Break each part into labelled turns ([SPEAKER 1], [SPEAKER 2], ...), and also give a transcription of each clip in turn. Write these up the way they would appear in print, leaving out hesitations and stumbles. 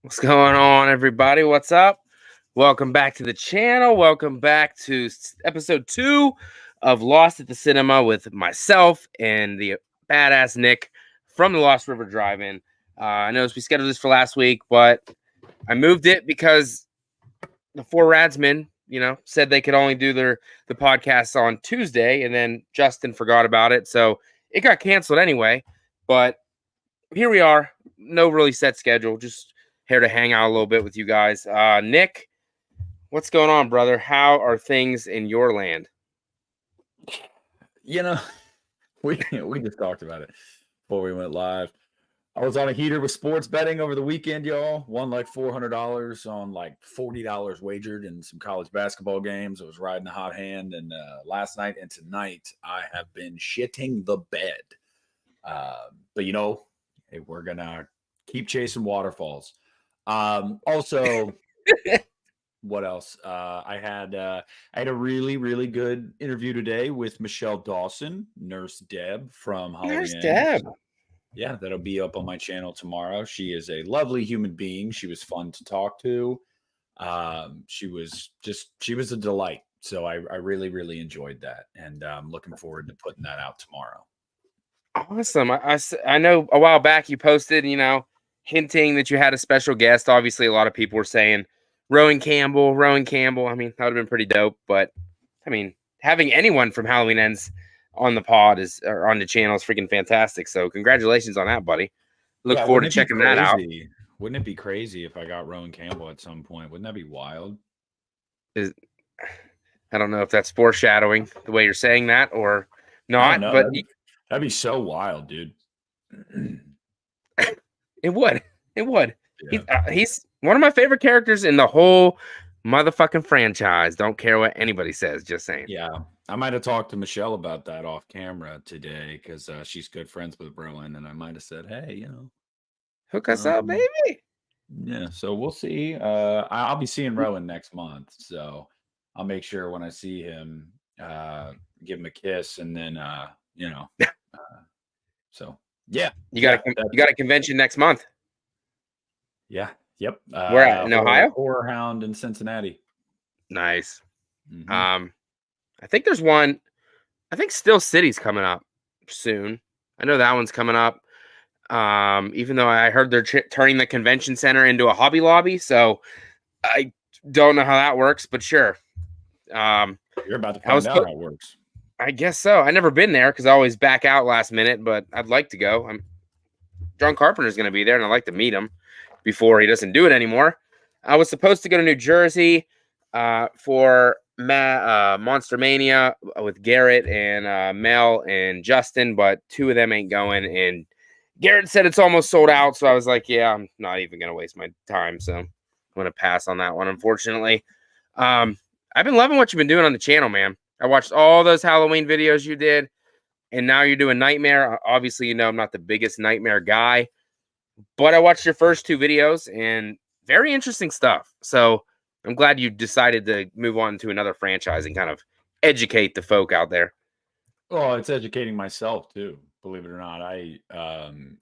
[SPEAKER 1] What's going on, everybody? What's up? Welcome back to the channel. Welcome back to episode 2 of Lost at the Cinema with myself and the badass Nick from the Lost River Drive-In. I know we scheduled this for last week, but I moved it because the four Radsmen, said they could only do the podcast on Tuesday, and then Justin forgot about it, so it got canceled anyway. But here we are. No really set schedule. Just here to hang out a little bit with you guys. Nick, what's going on, brother? How are things in your land?
[SPEAKER 2] You know, we just talked about it before we went live. I was on a heater with sports betting over the weekend, y'all. Won like $400 on like $40 wagered in some college basketball games. I was riding a hot hand, and last night and tonight I have been shitting the bed. But hey, we're gonna keep chasing waterfalls. Also, what else? I had a really, really good interview today with Michelle Dawson, Nurse Deb from Halloween.
[SPEAKER 1] Nurse Deb.
[SPEAKER 2] Yeah, that'll be up on my channel tomorrow. She is a lovely human being. She was fun to talk to. She was a delight. So I really, really enjoyed that, and I'm looking forward to putting that out tomorrow.
[SPEAKER 1] Awesome. I know a while back you posted, hinting that you had a special guest. Obviously, a lot of people were saying Rowan Campbell. I mean, that would have been pretty dope. But I mean, having anyone from Halloween Ends on the pod or on the channel is freaking fantastic. So congratulations on that, buddy. Look forward to checking that out.
[SPEAKER 2] Wouldn't it be crazy if I got Rowan Campbell at some point? Wouldn't that be wild?
[SPEAKER 1] I don't know if that's foreshadowing the way you're saying that or not, but
[SPEAKER 2] that'd be so wild, dude.
[SPEAKER 1] It would. Yeah. He's one of my favorite characters in the whole motherfucking franchise. Don't care what anybody says. Just saying.
[SPEAKER 2] Yeah, I might have talked to Michelle about that off camera today because she's good friends with Rowan, and I might have said, "Hey,
[SPEAKER 1] hook us up, baby."
[SPEAKER 2] Yeah, so we'll see. I'll be seeing Rowan next month, so I'll make sure when I see him, give him a kiss, and then so yeah,
[SPEAKER 1] you got a convention next month.
[SPEAKER 2] Yeah. Yep.
[SPEAKER 1] Where at? In Ohio?
[SPEAKER 2] Horror Hound in Cincinnati.
[SPEAKER 1] Nice. Mm-hmm. I think there's one. I think Still City's coming up soon. I know that one's coming up. Even though I heard they're turning the convention center into a Hobby Lobby, so I don't know how that works, but sure.
[SPEAKER 2] You're about to find out how it works.
[SPEAKER 1] I guess so. I've never been there because I always back out last minute, but I'd like to go. John Carpenter's going to be there, and I'd like to meet him before he doesn't do it anymore. I was supposed to go to New Jersey for Monster Mania with Garrett and Mel and Justin, but two of them ain't going, and Garrett said it's almost sold out, so I was like, yeah, I'm not even going to waste my time, so I'm going to pass on that one, unfortunately. I've been loving what you've been doing on the channel, man. I watched all those Halloween videos you did, and now you're doing Nightmare. Obviously, I'm not the biggest Nightmare guy, but I watched your first 2 videos, and very interesting stuff. So I'm glad you decided to move on to another franchise and kind of educate the folk out there.
[SPEAKER 2] Oh, it's educating myself, too. Believe it or not, I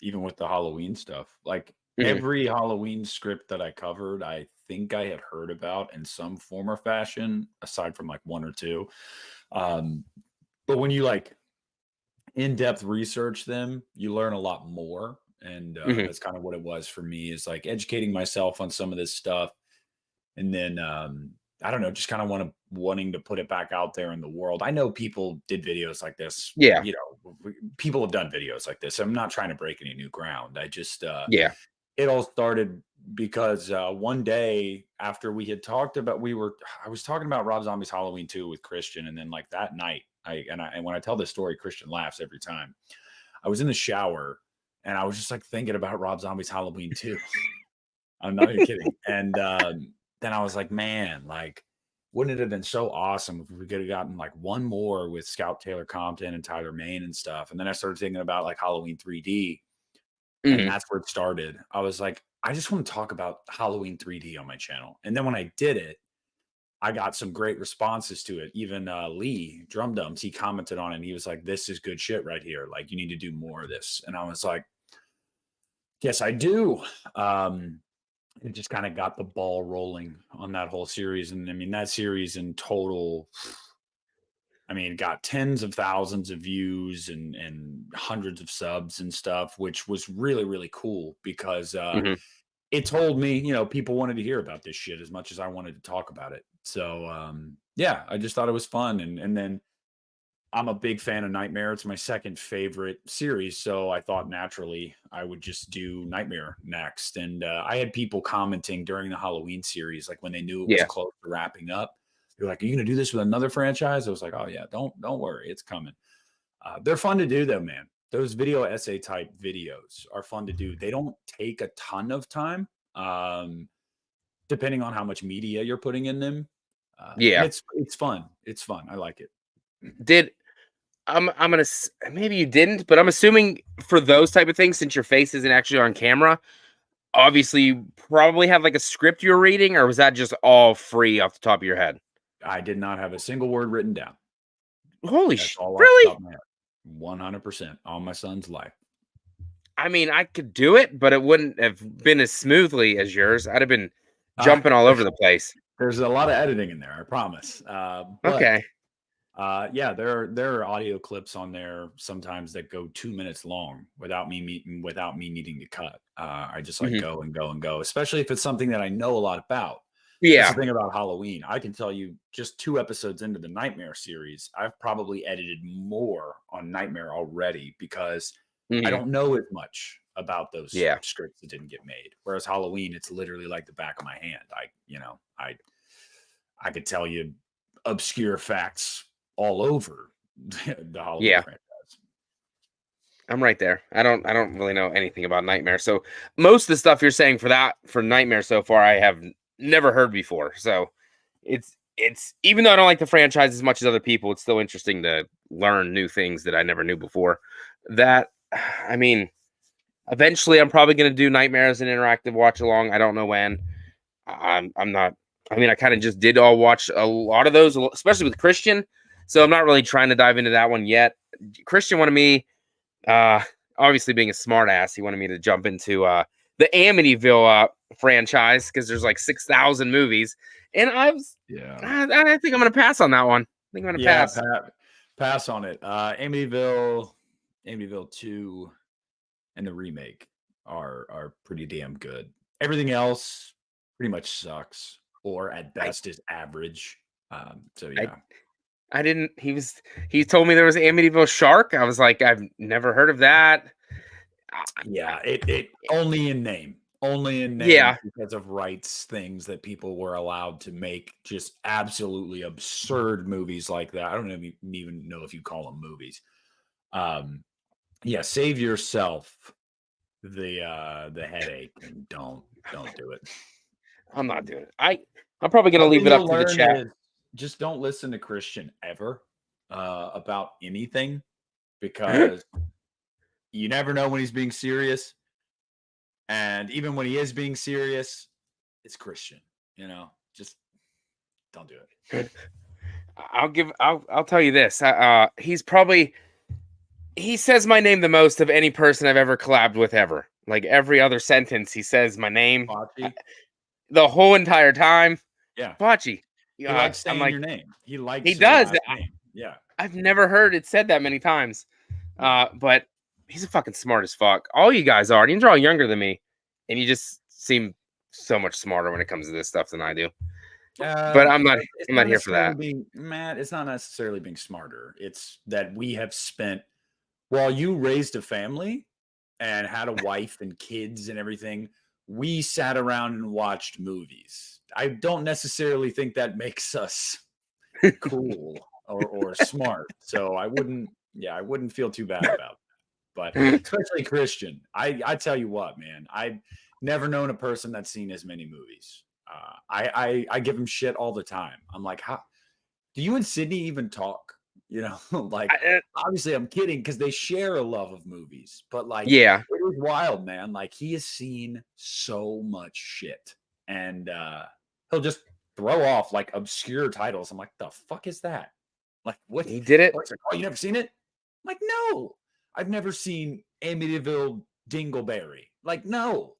[SPEAKER 2] even with the Halloween stuff, like every Halloween script that I covered, I think I had heard about in some form or fashion, aside from like 1 or 2. But when you like in-depth research them, you learn a lot more. And that's kind of what it was for me, is like educating myself on some of this stuff. And then I don't know, just kind of wanting to put it back out there in the world. I know people did videos like this.
[SPEAKER 1] Yeah.
[SPEAKER 2] People have done videos like this. I'm not trying to break any new ground. I just,
[SPEAKER 1] yeah.
[SPEAKER 2] It all started because one day after we had talked about, I was talking about Rob Zombie's Halloween 2 with Christian. And then like that night, and when I tell this story, Christian laughs every time. I was in the shower and I was just like thinking about Rob Zombie's Halloween 2. I'm not even kidding. And then I was like, man, like, wouldn't it have been so awesome if we could have gotten like one more with Scout Taylor Compton and Tyler Mane and stuff. And then I started thinking about like Halloween 3D. And that's where it started. I was like, I just want to talk about Halloween 3D on my channel. And then when I did it, I got some great responses to it. Even Lee Drum Dums, he commented on it and he was like, this is good shit right here. Like, you need to do more of this. And I was like, yes, I do. it just kind of got the ball rolling on that whole series. And I mean, that series in total, I mean, it got tens of thousands of views and hundreds of subs and stuff, which was really, really cool because
[SPEAKER 1] Hmm.
[SPEAKER 2] it told me, people wanted to hear about this shit as much as I wanted to talk about it. So yeah, I just thought it was fun. And then I'm a big fan of Nightmare. It's my second favorite series, so I thought naturally I would just do Nightmare next. And I had people commenting during the Halloween series, like when they knew it was
[SPEAKER 1] Yeah.
[SPEAKER 2] close to wrapping up. They're like, "Are you going to do this with another franchise?" I was like, "Oh yeah, don't worry, it's coming." They're fun to do though, man. Those video essay type videos are fun to do. They don't take a ton of time, depending on how much media you're putting in them, and
[SPEAKER 1] Yeah.
[SPEAKER 2] it's fun. It's fun. I like it.
[SPEAKER 1] Did I'm gonna maybe you didn't, but I'm assuming for those type of things, since your face isn't actually on camera, obviously you probably have like a script you're reading, or was that just all free off the top of your head?
[SPEAKER 2] I did not have a single word written down. That's all off the top
[SPEAKER 1] Really?
[SPEAKER 2] of my head. 100% on my son's life.
[SPEAKER 1] I mean, I could do it, but it wouldn't have been as smoothly as yours. I'd have been
[SPEAKER 2] Uh,
[SPEAKER 1] jumping all over the place.
[SPEAKER 2] there's a lot of editing in there, I promise. But
[SPEAKER 1] Okay.
[SPEAKER 2] yeah, there are audio clips on there sometimes that go 2 minutes long without me needing to cut. I just like
[SPEAKER 1] Hmm.
[SPEAKER 2] go and go and go, especially if it's something that I know a lot about. That's the
[SPEAKER 1] Yeah.
[SPEAKER 2] thing about Halloween. I can tell you just 2 episodes into the Nightmare series, I've probably edited more on Nightmare already because I
[SPEAKER 1] Hmm.
[SPEAKER 2] don't know as much about those
[SPEAKER 1] Yeah.
[SPEAKER 2] scripts that didn't get made. Whereas Halloween, it's literally like the back of my hand. I could tell you obscure facts all over the Halloween
[SPEAKER 1] Yeah.
[SPEAKER 2] franchise.
[SPEAKER 1] I'm right there. I don't really know anything about Nightmare. So most of the stuff you're saying for Nightmare so far I have never heard before. So it's even though I don't like the franchise as much as other people, it's still interesting to learn new things that I never knew before. That I mean, eventually I'm probably going to do Nightmare as an interactive watch along. I don't know when. I'm not I mean, I kind of just did all watch a lot of those, especially with Christian. So I'm not really trying to dive into that one yet. Christian wanted me uh, obviously being a smartass, he wanted me to jump into the Amityville franchise because there's like 6,000 movies, and
[SPEAKER 2] Yeah.
[SPEAKER 1] I think I'm gonna pass on that one. I think I'm gonna
[SPEAKER 2] Yeah,
[SPEAKER 1] pass.
[SPEAKER 2] pass on it. Amityville 2 and the remake are pretty damn good. Everything else pretty much sucks, or at
[SPEAKER 1] I
[SPEAKER 2] best is average. So
[SPEAKER 1] I
[SPEAKER 2] yeah.
[SPEAKER 1] I didn't. He told me there was Amityville Shark. I was like, I've never heard of that. Uh,
[SPEAKER 2] Yeah, it only in name. Only in name
[SPEAKER 1] yeah,
[SPEAKER 2] because of rights things that people were allowed to make just absolutely absurd movies like that. I don't even know if you call them movies. Um, yeah, save yourself the headache and don't do it.
[SPEAKER 1] I'm not doing it. I'm probably gonna
[SPEAKER 2] One
[SPEAKER 1] leave
[SPEAKER 2] thing
[SPEAKER 1] it up
[SPEAKER 2] you'll
[SPEAKER 1] to the
[SPEAKER 2] learn
[SPEAKER 1] chat.
[SPEAKER 2] is just don't listen to Christian ever about anything because you never know when he's being serious. And even when he is being serious, it's Christian, just don't do it.
[SPEAKER 1] I'll tell you this. He says my name the most of any person I've ever collabed with ever. Like every other sentence, he says my name
[SPEAKER 2] Fauci,
[SPEAKER 1] the whole entire time.
[SPEAKER 2] yeah.
[SPEAKER 1] Bocce.
[SPEAKER 2] He likes
[SPEAKER 1] I'm
[SPEAKER 2] saying
[SPEAKER 1] like,
[SPEAKER 2] your name. He
[SPEAKER 1] he
[SPEAKER 2] likes your
[SPEAKER 1] does.
[SPEAKER 2] last name. Yeah.
[SPEAKER 1] I've never heard it said that many times.
[SPEAKER 2] Yeah.
[SPEAKER 1] But he's a fucking smart as fuck. All you guys are. And you're all younger than me, and you just seem so much smarter when it comes to this stuff than I do. But I'm not.
[SPEAKER 2] It's
[SPEAKER 1] I'm not
[SPEAKER 2] not
[SPEAKER 1] here for
[SPEAKER 2] necessarily
[SPEAKER 1] that.
[SPEAKER 2] being Matt. It's not necessarily being smarter. It's that we have spent while you raised a family and had a wife and kids and everything. We sat around and watched movies. I don't necessarily think that makes us cool or smart. So I wouldn't feel too bad about that. But especially Christian, I tell you what, man, I've never known a person that's seen as many movies. I give him shit all the time. I'm like, how do you and Sydney even talk? Like
[SPEAKER 1] I,
[SPEAKER 2] obviously I'm kidding because they share a love of movies, but like
[SPEAKER 1] yeah.
[SPEAKER 2] it was wild, man. Like he has seen so much shit, and he'll just throw off like obscure titles. I'm like, the fuck is that? Like what?
[SPEAKER 1] He did it.
[SPEAKER 2] What's it? Oh, you never seen it? I'm like, no, I've never seen Amityville Dingleberry. Like, no.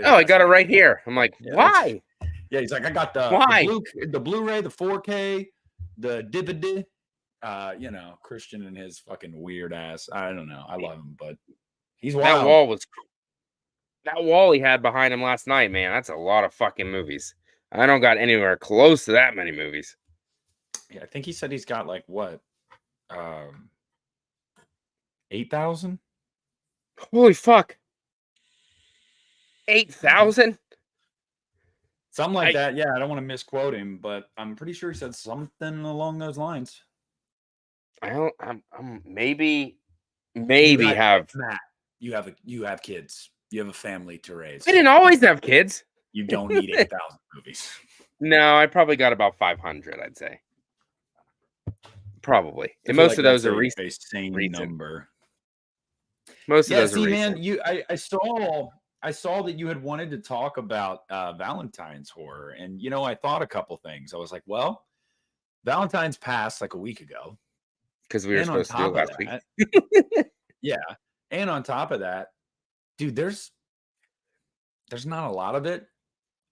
[SPEAKER 1] Oh, I got it right here. I'm like, why?
[SPEAKER 2] Yeah, he's like, I got the Blu-ray, the 4K, the DVD. Christian and his fucking weird ass. I don't know. I love him, but he's wild.
[SPEAKER 1] That wall he had behind him last night, man. That's a lot of fucking movies. I don't got anywhere close to that many movies.
[SPEAKER 2] Yeah, I think he said he's got like what, 8,000.
[SPEAKER 1] Holy fuck! 8,000.
[SPEAKER 2] Something like that. Yeah, I don't want to misquote him, but I'm pretty sure he said something along those lines.
[SPEAKER 1] I'm maybe have
[SPEAKER 2] Matt. You have kids. You have a family to raise.
[SPEAKER 1] I didn't always have kids.
[SPEAKER 2] You don't need 8,000 movies.
[SPEAKER 1] No, I probably got about 500. I'd say probably, and most of those are recent.
[SPEAKER 2] Number.
[SPEAKER 1] Most of those are
[SPEAKER 2] man.
[SPEAKER 1] recent.
[SPEAKER 2] I saw that you had wanted to talk about Valentine's horror, and I thought a couple things. I was like, well, Valentine's passed like a week ago
[SPEAKER 1] because we were supposed to do it last week.
[SPEAKER 2] Yeah, and on top of that, dude, there's not a lot of it,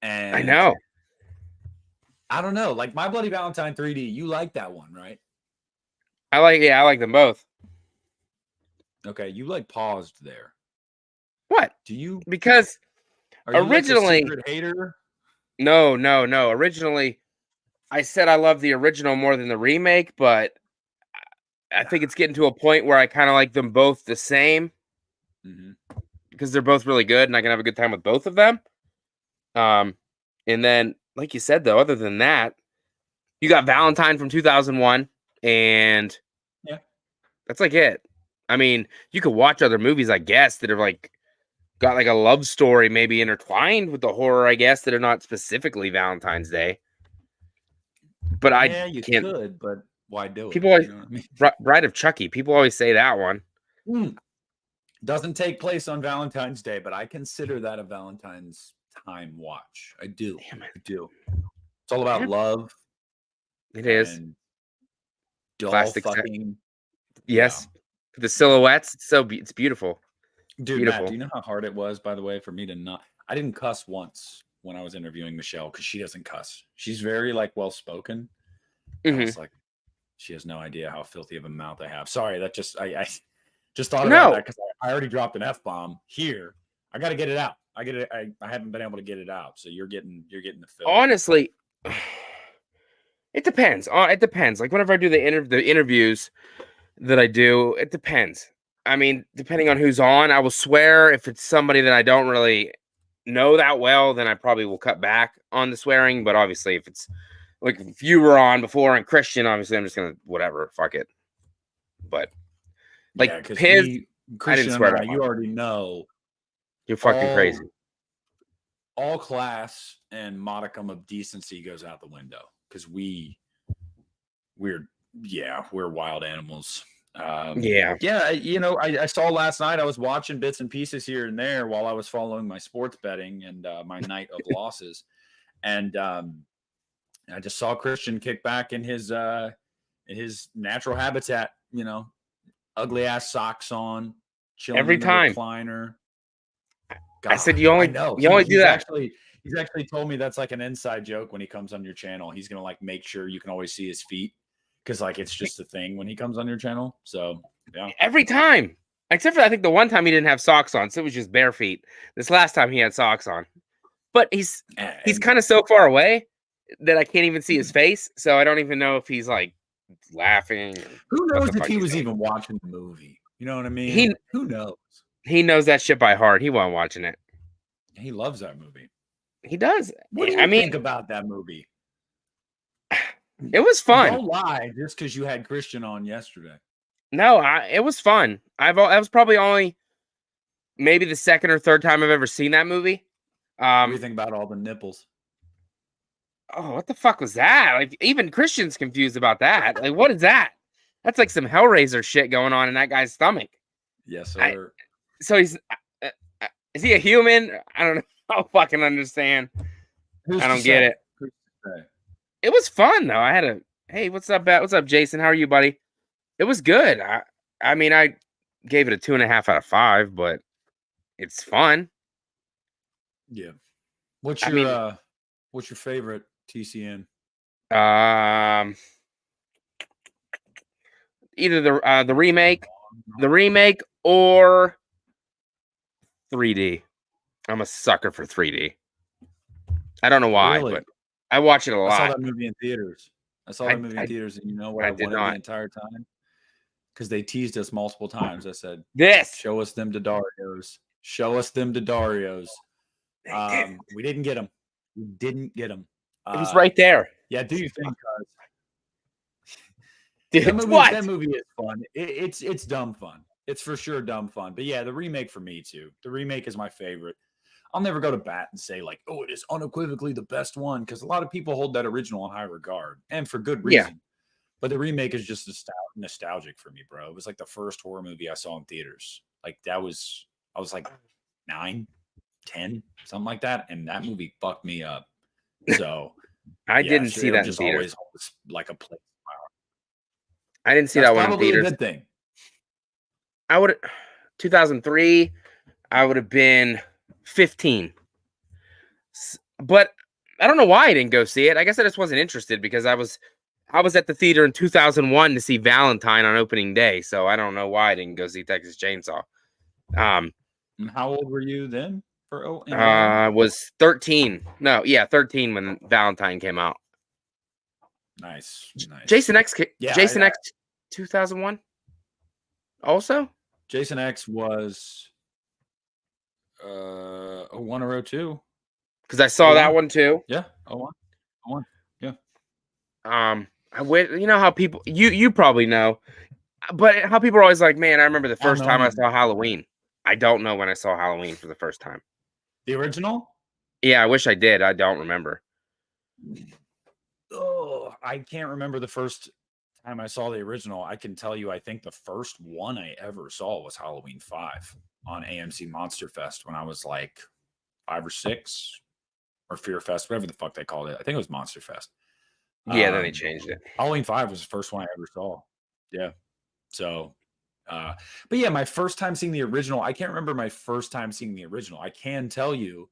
[SPEAKER 2] and
[SPEAKER 1] I know.
[SPEAKER 2] I don't know, like My Bloody Valentine 3D. You like that one, right?
[SPEAKER 1] I like them both.
[SPEAKER 2] Okay, you like paused there.
[SPEAKER 1] What?
[SPEAKER 2] Do you?
[SPEAKER 1] Because originally,
[SPEAKER 2] like a secret hater?
[SPEAKER 1] No. Originally, I said I love the original more than the remake, but I think it's getting to a point where I kind of like them both the same because they're both really good, and I can have a good time with both of them. And then, like you said, though, other than that, you got Valentine from 2001, and that's like it. I mean, you could watch other movies, I guess, that are like got like a love story maybe intertwined with the horror, I guess, that are not specifically Valentine's Day. But
[SPEAKER 2] you
[SPEAKER 1] can't.
[SPEAKER 2] Could, but why do it?
[SPEAKER 1] People always, Bride of Chucky. People always say that one.
[SPEAKER 2] Doesn't take place on Valentine's Day, but I consider that a Valentine's time watch. I do.
[SPEAKER 1] Damn it.
[SPEAKER 2] I do. It's all about love.
[SPEAKER 1] It is.
[SPEAKER 2] Plastic fucking.
[SPEAKER 1] Yes. The silhouettes. It's beautiful.
[SPEAKER 2] Dude,
[SPEAKER 1] beautiful.
[SPEAKER 2] Matt, do you know how hard it was, by the way, for me to not? I didn't cuss once when I was interviewing Michelle because she doesn't cuss. She's very well spoken. I was like, she has no idea how filthy of a mouth I have. Sorry, that just I just thought about that because I already dropped an F-bomb here. I got to get it out. I haven't been able to get it out. So you're getting the filth.
[SPEAKER 1] Honestly, it depends. It depends. Like whenever I do the interviews that I do, it depends. I mean, depending on who's on, I will swear. If it's somebody that I don't really know that well, then I probably will cut back on the swearing. But obviously, if it's like if you were on before and Christian, obviously I'm just gonna whatever, fuck it. But like Piz, I didn't swear that.
[SPEAKER 2] You already know
[SPEAKER 1] you're fucking crazy.
[SPEAKER 2] All class and modicum of decency goes out the window because we're wild animals. I saw last night. I was watching bits and pieces here and there while I was following my sports betting and my night of losses, and I just saw Christian kick back in his natural habitat. Ugly ass socks on, chilling
[SPEAKER 1] every time.
[SPEAKER 2] Recliner.
[SPEAKER 1] God, I said you only do that.
[SPEAKER 2] He's actually told me that's like an inside joke when he comes on your channel. He's gonna make sure you can always see his feet. Because it's just a thing when he comes on your channel. So yeah,
[SPEAKER 1] every time, except for I think the one time he didn't have socks on, so it was just bare feet. This last time he had socks on, but he's kind of so far away that I can't even see his face. So I don't even know if he's like laughing.
[SPEAKER 2] Who knows if he was even watching the movie? You know what I mean? Who knows?
[SPEAKER 1] He knows that shit by heart. He wasn't watching it.
[SPEAKER 2] He loves that movie.
[SPEAKER 1] He does.
[SPEAKER 2] What do you think about that movie?
[SPEAKER 1] It was fun.
[SPEAKER 2] Don't lie just because you had Christian on yesterday.
[SPEAKER 1] No, it was fun. That was probably only maybe the second or third time I've ever seen that movie.
[SPEAKER 2] What do you think about all the nipples?
[SPEAKER 1] Oh, what the fuck was that? Like, even Christian's confused about that. Like, what is that? That's like some Hellraiser shit going on in that guy's stomach.
[SPEAKER 2] Yes, sir.
[SPEAKER 1] So is he a human? I don't know. I don't fucking understand. I don't get it. It was fun though. Hey, what's up, What's up, Jason? How are you, buddy? It was good. I mean, I gave it a 2.5 out of 5, but it's fun.
[SPEAKER 2] Yeah. What's
[SPEAKER 1] I
[SPEAKER 2] your
[SPEAKER 1] mean,
[SPEAKER 2] favorite TCN?
[SPEAKER 1] um, either the remake or 3D. I'm a sucker for 3D. I don't know why,
[SPEAKER 2] Really?
[SPEAKER 1] but I watch it a
[SPEAKER 2] I saw
[SPEAKER 1] lot.
[SPEAKER 2] that movie in theaters. I saw that
[SPEAKER 1] I
[SPEAKER 2] movie in
[SPEAKER 1] I,
[SPEAKER 2] theaters, and you know what
[SPEAKER 1] I
[SPEAKER 2] I
[SPEAKER 1] did
[SPEAKER 2] wanted the
[SPEAKER 1] not.
[SPEAKER 2] entire time? Because they teased us multiple times. I said,
[SPEAKER 1] This
[SPEAKER 2] "Show us them to Darios. Show us them to Darios."
[SPEAKER 1] they did.
[SPEAKER 2] We didn't get them. We didn't get them.
[SPEAKER 1] It was right there,
[SPEAKER 2] Yeah, do you think
[SPEAKER 1] dude. What?
[SPEAKER 2] that movie is fun. It's dumb fun. It's for sure dumb fun. But yeah, the remake for me too. The remake is my favorite. I'll never go to bat and say like, oh, it is unequivocally the best one because a lot of people hold that original in high regard and for good
[SPEAKER 1] Yeah,
[SPEAKER 2] reason. But the remake is just nostalgic for me, bro. It was like the first horror movie I saw in theaters. Like I was like 9, 10, something like that, and that movie fucked me up. So
[SPEAKER 1] I
[SPEAKER 2] yeah,
[SPEAKER 1] didn't see
[SPEAKER 2] it'll
[SPEAKER 1] that in
[SPEAKER 2] just
[SPEAKER 1] theaters.
[SPEAKER 2] always hold like a place.
[SPEAKER 1] I didn't see
[SPEAKER 2] That's
[SPEAKER 1] that one in
[SPEAKER 2] probably a
[SPEAKER 1] theaters.
[SPEAKER 2] good thing.
[SPEAKER 1] I would 2003. I would have been 15. But I don't know why I didn't go see it. I guess I just wasn't interested because I was at the theater in 2001 to see Valentine on opening day. So I don't know why I didn't go see Texas Chainsaw.
[SPEAKER 2] And how old were you then for in 01?
[SPEAKER 1] I was 13. No, yeah, 13 when Valentine came out.
[SPEAKER 2] Nice.
[SPEAKER 1] Jason X
[SPEAKER 2] Yeah,
[SPEAKER 1] Jason X 2001 also?
[SPEAKER 2] Jason X was 01 or 02.
[SPEAKER 1] Cuz I saw that one too.
[SPEAKER 2] Yeah, 01. 01. Yeah.
[SPEAKER 1] I went, you know how people you probably know, but how people are always like, "Man, I remember the first time I saw Halloween." I don't know when I saw Halloween for the first time.
[SPEAKER 2] The original?
[SPEAKER 1] Yeah, I wish I did. I don't remember.
[SPEAKER 2] Oh, I can't remember the first time I saw the original. I can tell you, I think the first one I ever saw was Halloween 5 on AMC Monster Fest when I was like 5 or 6, or Fear Fest, whatever the fuck they called it. I think it was Monster Fest.
[SPEAKER 1] Yeah, then they changed it.
[SPEAKER 2] Halloween 5 was the first one I ever saw. Yeah. So, but yeah, my first time seeing the original, I can't remember my first time seeing the original. I can tell you,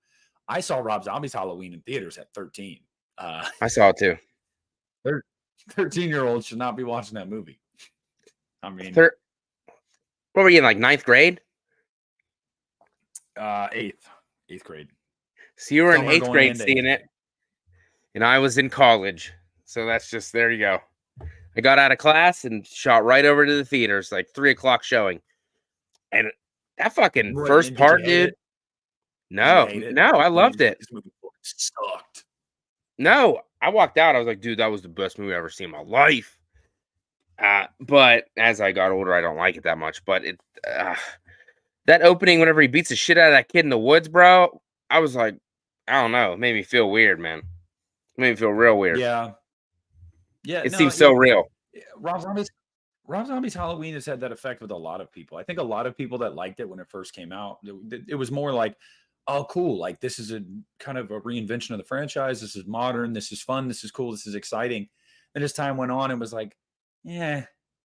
[SPEAKER 2] I saw Rob Zombie's Halloween in theaters at 13.
[SPEAKER 1] I saw it too.
[SPEAKER 2] 13-year-olds should not be watching that movie. I mean,
[SPEAKER 1] what were you in, like, 9th grade?
[SPEAKER 2] Eighth grade.
[SPEAKER 1] So you were in 8th grade seeing it, and I was in college. So that's just, there you go. I got out of class and shot right over to the theaters, like 3:00 showing. And that fucking first part, dude. No, I loved it.
[SPEAKER 2] This movie sucked.
[SPEAKER 1] No, I walked out. I was like, dude, that was the best movie I've ever seen in my life. But as I got older, I don't like it that much. But that opening, whenever he beats the shit out of that kid in the woods, bro, I was like, I don't know. It made me feel weird, man. It made me feel real weird.
[SPEAKER 2] Yeah. Yeah.
[SPEAKER 1] It seems so real.
[SPEAKER 2] Rob Zombie's Halloween has had that effect with a lot of people. I think a lot of people that liked it when it first came out, it was more like, oh, cool. Like, this is a kind of a reinvention of the franchise. This is modern. This is fun. This is cool. This is exciting. And as time went on, it was like, yeah.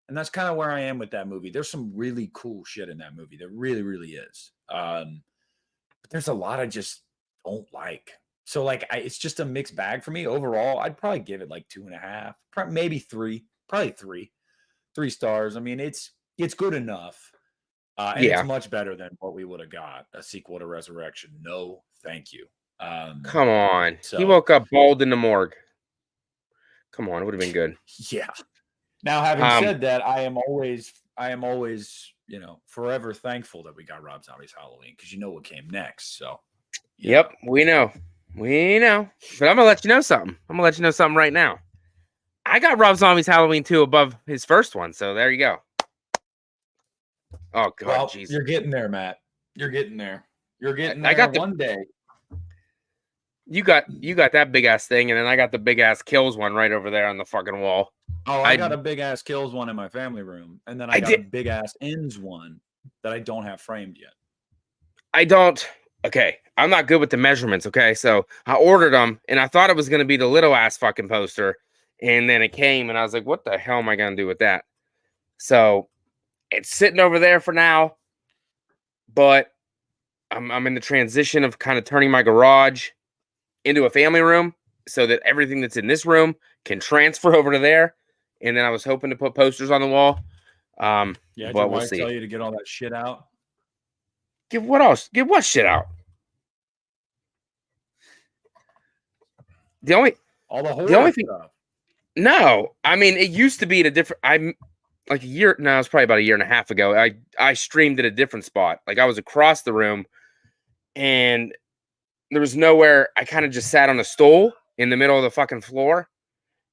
[SPEAKER 2] And that's kind of where I am with that movie. There's some really cool shit in that movie. There really, really is. But there's a lot I just don't like. So, like, it's just a mixed bag for me. Overall, I'd probably give it like 2.5, maybe 3, probably 3 stars. I mean, it's good enough. And it's much better than what we would have got, a sequel to Resurrection. No, thank you.
[SPEAKER 1] Come on. He woke up bald in the morgue. Come on, it would have been good.
[SPEAKER 2] Yeah. Now, having said that, I am always, forever thankful that we got Rob Zombie's Halloween, because you know what came next. So,
[SPEAKER 1] yep, we know. But I'm gonna let you know something. Right now. I got Rob Zombie's Halloween 2 above his first one, so there you go. Oh God, Jesus!
[SPEAKER 2] You're getting there, Matt. You're getting there. I got one day.
[SPEAKER 1] You got that big ass thing, and then I got the big ass Kills one right over there on the fucking wall.
[SPEAKER 2] Oh, I got a big ass Kills one in my family room, and then I got a big ass Ends one that I don't have framed yet.
[SPEAKER 1] Okay, I'm not good with the measurements. Okay, so I ordered them, and I thought it was gonna be the little ass fucking poster, and then it came, and I was like, "What the hell am I gonna do with that?" So it's sitting over there for now, but I'm in the transition of kind of turning my garage into a family room so that everything that's in this room can transfer over to there. And then I was hoping to put posters on the wall.
[SPEAKER 2] Yeah, did your
[SPEAKER 1] But we'll
[SPEAKER 2] wife tell
[SPEAKER 1] see.
[SPEAKER 2] you to get all that shit out?
[SPEAKER 1] Get what else? Get what shit out? The only
[SPEAKER 2] All the
[SPEAKER 1] the only
[SPEAKER 2] horror
[SPEAKER 1] thing
[SPEAKER 2] stuff.
[SPEAKER 1] No, I mean it used to be at a different I'm like a year no, it's probably about a year and a half ago. I streamed at a different spot. Like I was across the room and there was nowhere. I kind of just sat on a stool in the middle of the fucking floor.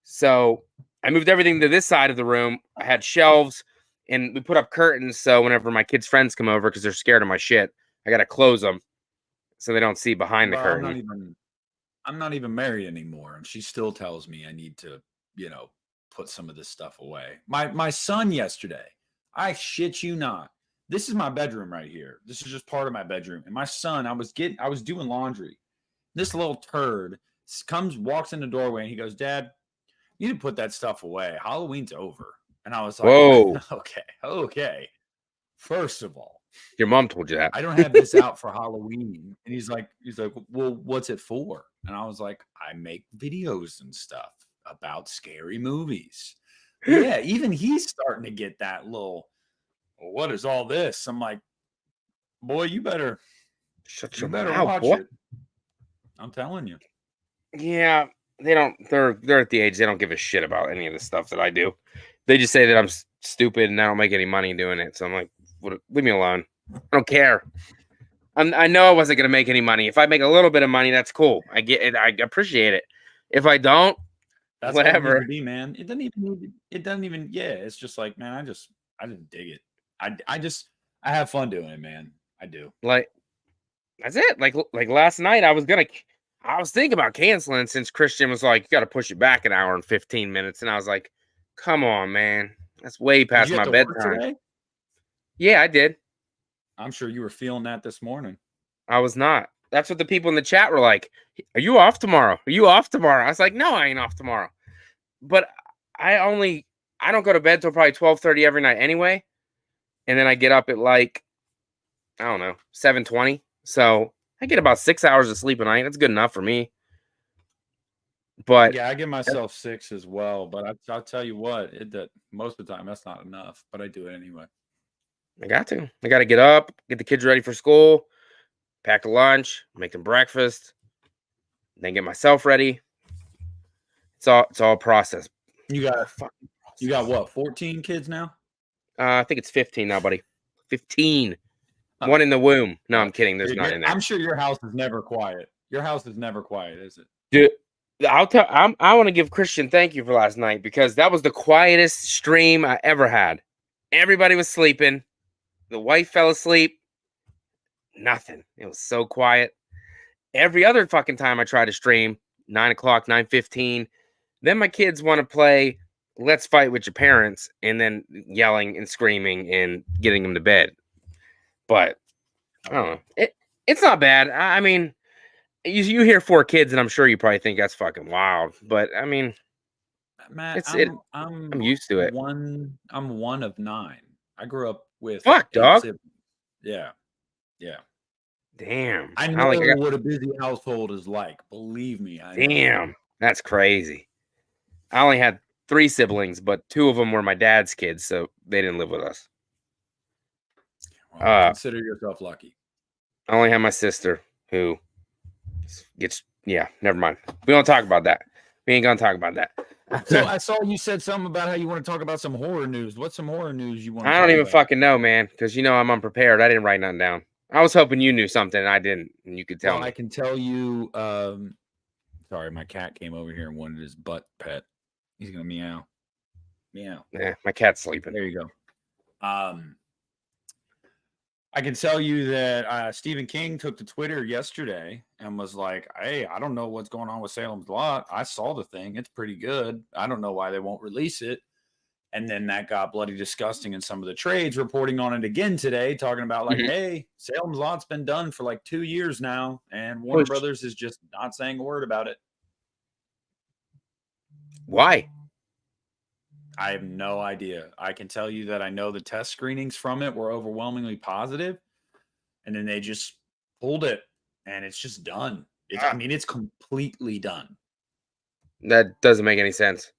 [SPEAKER 1] So I moved everything to this side of the room. I had shelves and we put up curtains. So whenever my kids' friends come over, because they're scared of my shit, I got to close them so they don't see behind the
[SPEAKER 2] Bro,
[SPEAKER 1] curtain.
[SPEAKER 2] I'm not even married anymore, and she still tells me I need to, put some of this stuff away. My son yesterday, I shit you not. This is my bedroom right here. This is just part of my bedroom. And my son, I was doing laundry. This little turd walks in the doorway, and he goes, "Dad, you need to put that stuff away. Halloween's over." And I was like,
[SPEAKER 1] Whoa.
[SPEAKER 2] okay. First of all,
[SPEAKER 1] Your mom told you that.
[SPEAKER 2] I don't have this out for Halloween. And he's like, well, what's it for? And I was like, I make videos and stuff about scary movies. Yeah, even he's starting to get that little, well, what is all this? I'm like, boy, you better
[SPEAKER 1] Shut your mouth,
[SPEAKER 2] watch
[SPEAKER 1] boy.
[SPEAKER 2] it. I'm telling you.
[SPEAKER 1] Yeah, they don't. They're at the age they don't give a shit about any of the stuff that I do. They just say that I'm stupid and I don't make any money doing it. So I'm like, leave me alone. I don't care. I know I wasn't gonna make any money. If I make a little bit of money, that's cool. I get it. I appreciate it. If I don't,
[SPEAKER 2] That's all it needs
[SPEAKER 1] whatever.
[SPEAKER 2] to be, man. It doesn't even, yeah. It's just like, man, I just dig it. I have fun doing it, man. I do.
[SPEAKER 1] Like that's it. Like last night, I was thinking about canceling since Christian was like, you got to push it back an hour and 15 minutes, and I was like, come on, man, that's way
[SPEAKER 2] Did
[SPEAKER 1] past
[SPEAKER 2] you
[SPEAKER 1] my
[SPEAKER 2] have to work
[SPEAKER 1] bedtime.
[SPEAKER 2] today?
[SPEAKER 1] Yeah, I did.
[SPEAKER 2] I'm sure you were feeling that this morning.
[SPEAKER 1] I was not. That's what the people in the chat were like. Are you off tomorrow? Are you off tomorrow? I was like, no, I ain't off tomorrow. But I don't go to bed till probably 12:30 every night anyway. And then I get up at like, I don't know, 7:20. So I get about 6 hours of sleep a night. That's good enough for me. But
[SPEAKER 2] yeah, I give myself 6 as well. But I'll tell you what, that most of the time that's not enough. But I do it anyway.
[SPEAKER 1] I got to. I got to get up, get the kids ready for school, pack a lunch, make them breakfast, then get myself ready. It's all process.
[SPEAKER 2] You got what? 14 kids now?
[SPEAKER 1] I think it's 15 now, buddy. 15. One in the womb. No, I'm kidding. There's none in there.
[SPEAKER 2] I'm sure your house is never quiet. Your house is never quiet, is it?
[SPEAKER 1] Dude, I want to give Christian thank you for last night because that was the quietest stream I ever had. Everybody was sleeping. The wife fell asleep. Nothing. It was so quiet. Every other fucking time I try to stream, 9 o'clock, 9:15. Then my kids want to play Let's Fight with Your Parents and then yelling and screaming and getting them to bed. But I don't know. It's not bad. I mean, you hear 4 kids and I'm sure you probably think that's fucking wild. But I mean,
[SPEAKER 2] Matt,
[SPEAKER 1] I'm used to it.
[SPEAKER 2] I'm one of 9. I grew up with
[SPEAKER 1] Fuck,
[SPEAKER 2] 8
[SPEAKER 1] dog.
[SPEAKER 2] siblings. Yeah.
[SPEAKER 1] Damn.
[SPEAKER 2] I know what a busy household is like. Believe me.
[SPEAKER 1] Damn. That's crazy. I only had 3 siblings, but 2 of them were my dad's kids, so they didn't live with us.
[SPEAKER 2] Well, consider yourself lucky.
[SPEAKER 1] I only have my sister who gets, never mind. We don't talk about that. We ain't gonna talk about that.
[SPEAKER 2] So I saw you said something about how you want to talk about some horror news. What's some horror news you want to
[SPEAKER 1] I
[SPEAKER 2] talk
[SPEAKER 1] don't even
[SPEAKER 2] about?
[SPEAKER 1] fucking know, man, because I'm unprepared. I didn't write nothing down. I was hoping you knew something and I didn't, and you could tell me.
[SPEAKER 2] I can tell you, sorry, my cat came over here and wanted his butt pet. He's gonna meow. Meow.
[SPEAKER 1] Yeah, my cat's sleeping.
[SPEAKER 2] There you go. I can tell you that Stephen King took to Twitter yesterday and was like, hey, I don't know what's going on with Salem's Lot. I saw the thing. It's pretty good. I don't know why they won't release it. And then that got bloody disgusting in some of the trades reporting on it again today, talking about like, hey, Salem's Lot's been done for like 2 years now. And Warner Brothers is just not saying a word about it.
[SPEAKER 1] Why?
[SPEAKER 2] I have no idea. I can tell you that I know the test screenings from it were overwhelmingly positive, and then they just pulled it, and it's just done. It's, I
[SPEAKER 1] Ah,
[SPEAKER 2] mean, it's completely done.
[SPEAKER 1] that doesn't make any sense.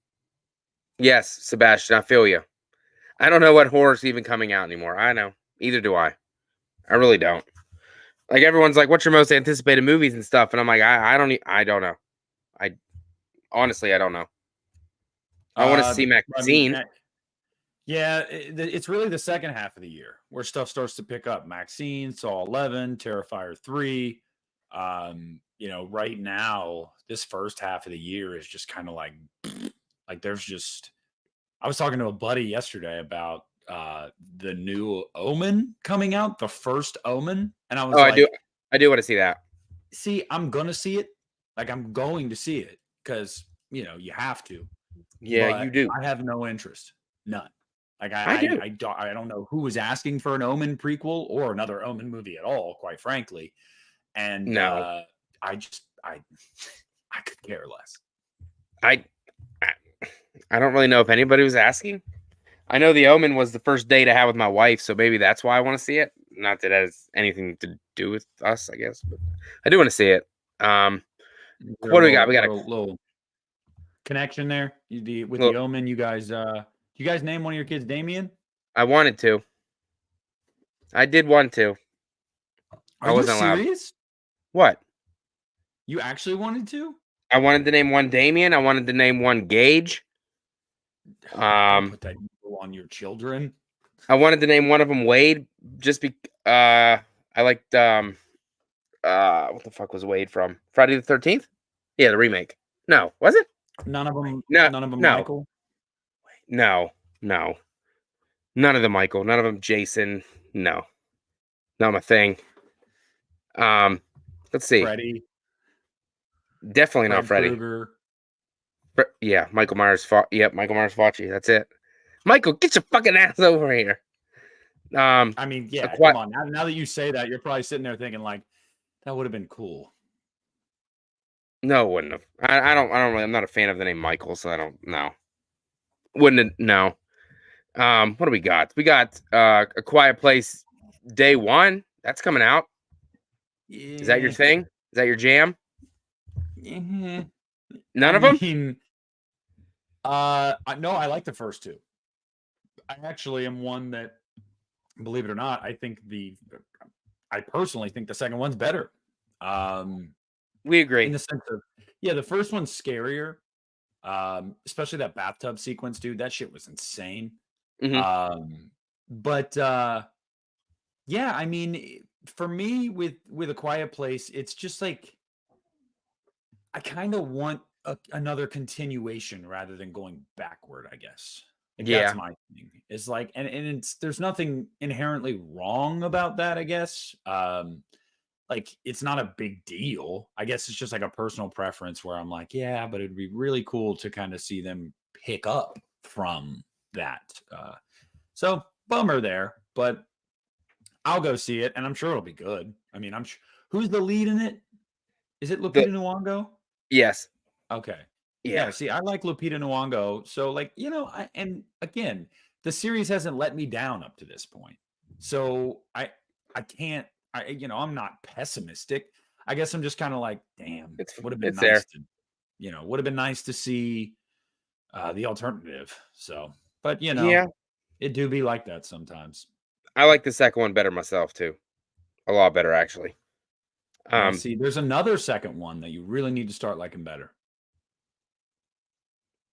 [SPEAKER 1] Yes, Sebastian, I feel you. I don't know what horror's even coming out anymore. I know. Either do I. I really don't. Like everyone's like, "What's your most anticipated movies and stuff?" And I'm like, I don't know. I honestly, I don't know. I want to see
[SPEAKER 2] I mean,
[SPEAKER 1] Maxine.
[SPEAKER 2] yeah, it's really the second half of the year where stuff starts to pick up. Maxine, Saw 11, Terrifier 3. Right now, this first half of the year is just kind of like there's just. I was talking to a buddy yesterday about the new Omen coming out, the first Omen, and I
[SPEAKER 1] Oh,
[SPEAKER 2] was like,
[SPEAKER 1] I do want to see that.
[SPEAKER 2] "See, I'm gonna see it. Like, I'm going to see it because you have to."
[SPEAKER 1] Yeah, you
[SPEAKER 2] But
[SPEAKER 1] do.
[SPEAKER 2] I have no interest, none. Like
[SPEAKER 1] I do.
[SPEAKER 2] I don't know who was asking for an Omen prequel or another Omen movie at all, quite frankly. And
[SPEAKER 1] No,
[SPEAKER 2] I just I could care less.
[SPEAKER 1] I, I, I don't really know if anybody was asking. I know The Omen was the first date I had with my wife, so maybe that's why I want to see it. Not that it has anything to do with us, I guess, but I do want to see it. Um,
[SPEAKER 2] Is there
[SPEAKER 1] what do we got? We got a
[SPEAKER 2] little connection there with
[SPEAKER 1] little.
[SPEAKER 2] the Omen? You guys name one of your kids Damien?
[SPEAKER 1] I wanted to. I did want to.
[SPEAKER 2] Are
[SPEAKER 1] I
[SPEAKER 2] you
[SPEAKER 1] wasn't allowed.
[SPEAKER 2] serious?
[SPEAKER 1] What?
[SPEAKER 2] You actually wanted to?
[SPEAKER 1] I wanted to name one Damien. I wanted to name one Gage.
[SPEAKER 2] Don't
[SPEAKER 1] Um,
[SPEAKER 2] put that evil on your children.
[SPEAKER 1] I wanted to name one of them Wade. Just be. I liked. What the fuck was Wade from? Friday the 13th? Yeah, the remake. No, was it?
[SPEAKER 2] None of them
[SPEAKER 1] No,
[SPEAKER 2] Michael.
[SPEAKER 1] no, no. None of them Michael. None of them Jason. No, not my thing. Um, let's see.
[SPEAKER 2] Freddy,
[SPEAKER 1] Definitely not
[SPEAKER 2] Fred
[SPEAKER 1] Freddy.
[SPEAKER 2] Krueger.
[SPEAKER 1] Yeah, Michael Myers. Yep, Michael Myers Fauci. That's it. Michael, get your fucking ass over here.
[SPEAKER 2] I mean,
[SPEAKER 1] A
[SPEAKER 2] yeah,
[SPEAKER 1] quiet.
[SPEAKER 2] come on. Now that you say that, you're probably sitting there thinking like, that would have been cool.
[SPEAKER 1] No, it wouldn't have. I don't. I don't really. I'm not a fan of the name Michael, so I don't. No, wouldn't have, no. What do we got? We got A Quiet Place Day One. That's coming out. Is that your
[SPEAKER 2] Yeah.
[SPEAKER 1] thing? Is that your jam?
[SPEAKER 2] I
[SPEAKER 1] None of them.
[SPEAKER 2] mean, no, I like the first two. I actually am one that, believe it or not, I personally think the second one's better.
[SPEAKER 1] We
[SPEAKER 2] In
[SPEAKER 1] agree.
[SPEAKER 2] the sense of, yeah, the first one's scarier. Especially that bathtub sequence, dude. That shit was insane.
[SPEAKER 1] Hmm.
[SPEAKER 2] But yeah, I mean, for me with A Quiet Place, it's just like I kind of want another continuation rather than going backward, I guess. Like that's
[SPEAKER 1] Yeah.
[SPEAKER 2] my thing. It's like and it's there's nothing inherently wrong about that, I guess. Like it's not a big deal. I guess it's just like a personal preference where I'm like, yeah, but it'd be really cool to kind of see them pick up from that. So bummer there, but I'll go see it, and I'm sure it'll be good. I mean, who's the lead in it? Is it
[SPEAKER 1] The
[SPEAKER 2] Lupita Nyong'o?
[SPEAKER 1] yes.
[SPEAKER 2] Okay.
[SPEAKER 1] Yeah.
[SPEAKER 2] Yeah, see, I like Lupita Nyong'o, so, like, and again, the series hasn't let me down up to this point. So, I can't I'm not pessimistic. I guess I'm just kinda like, "Damn, would have been
[SPEAKER 1] It's there.
[SPEAKER 2] nice to" would have been nice to see, the alternative, so but,
[SPEAKER 1] Yeah.
[SPEAKER 2] it do be like that sometimes.
[SPEAKER 1] I like the second one better myself too. A lot better actually.
[SPEAKER 2] Yeah,
[SPEAKER 1] Um,
[SPEAKER 2] see, there's another second one that you really need to start liking better.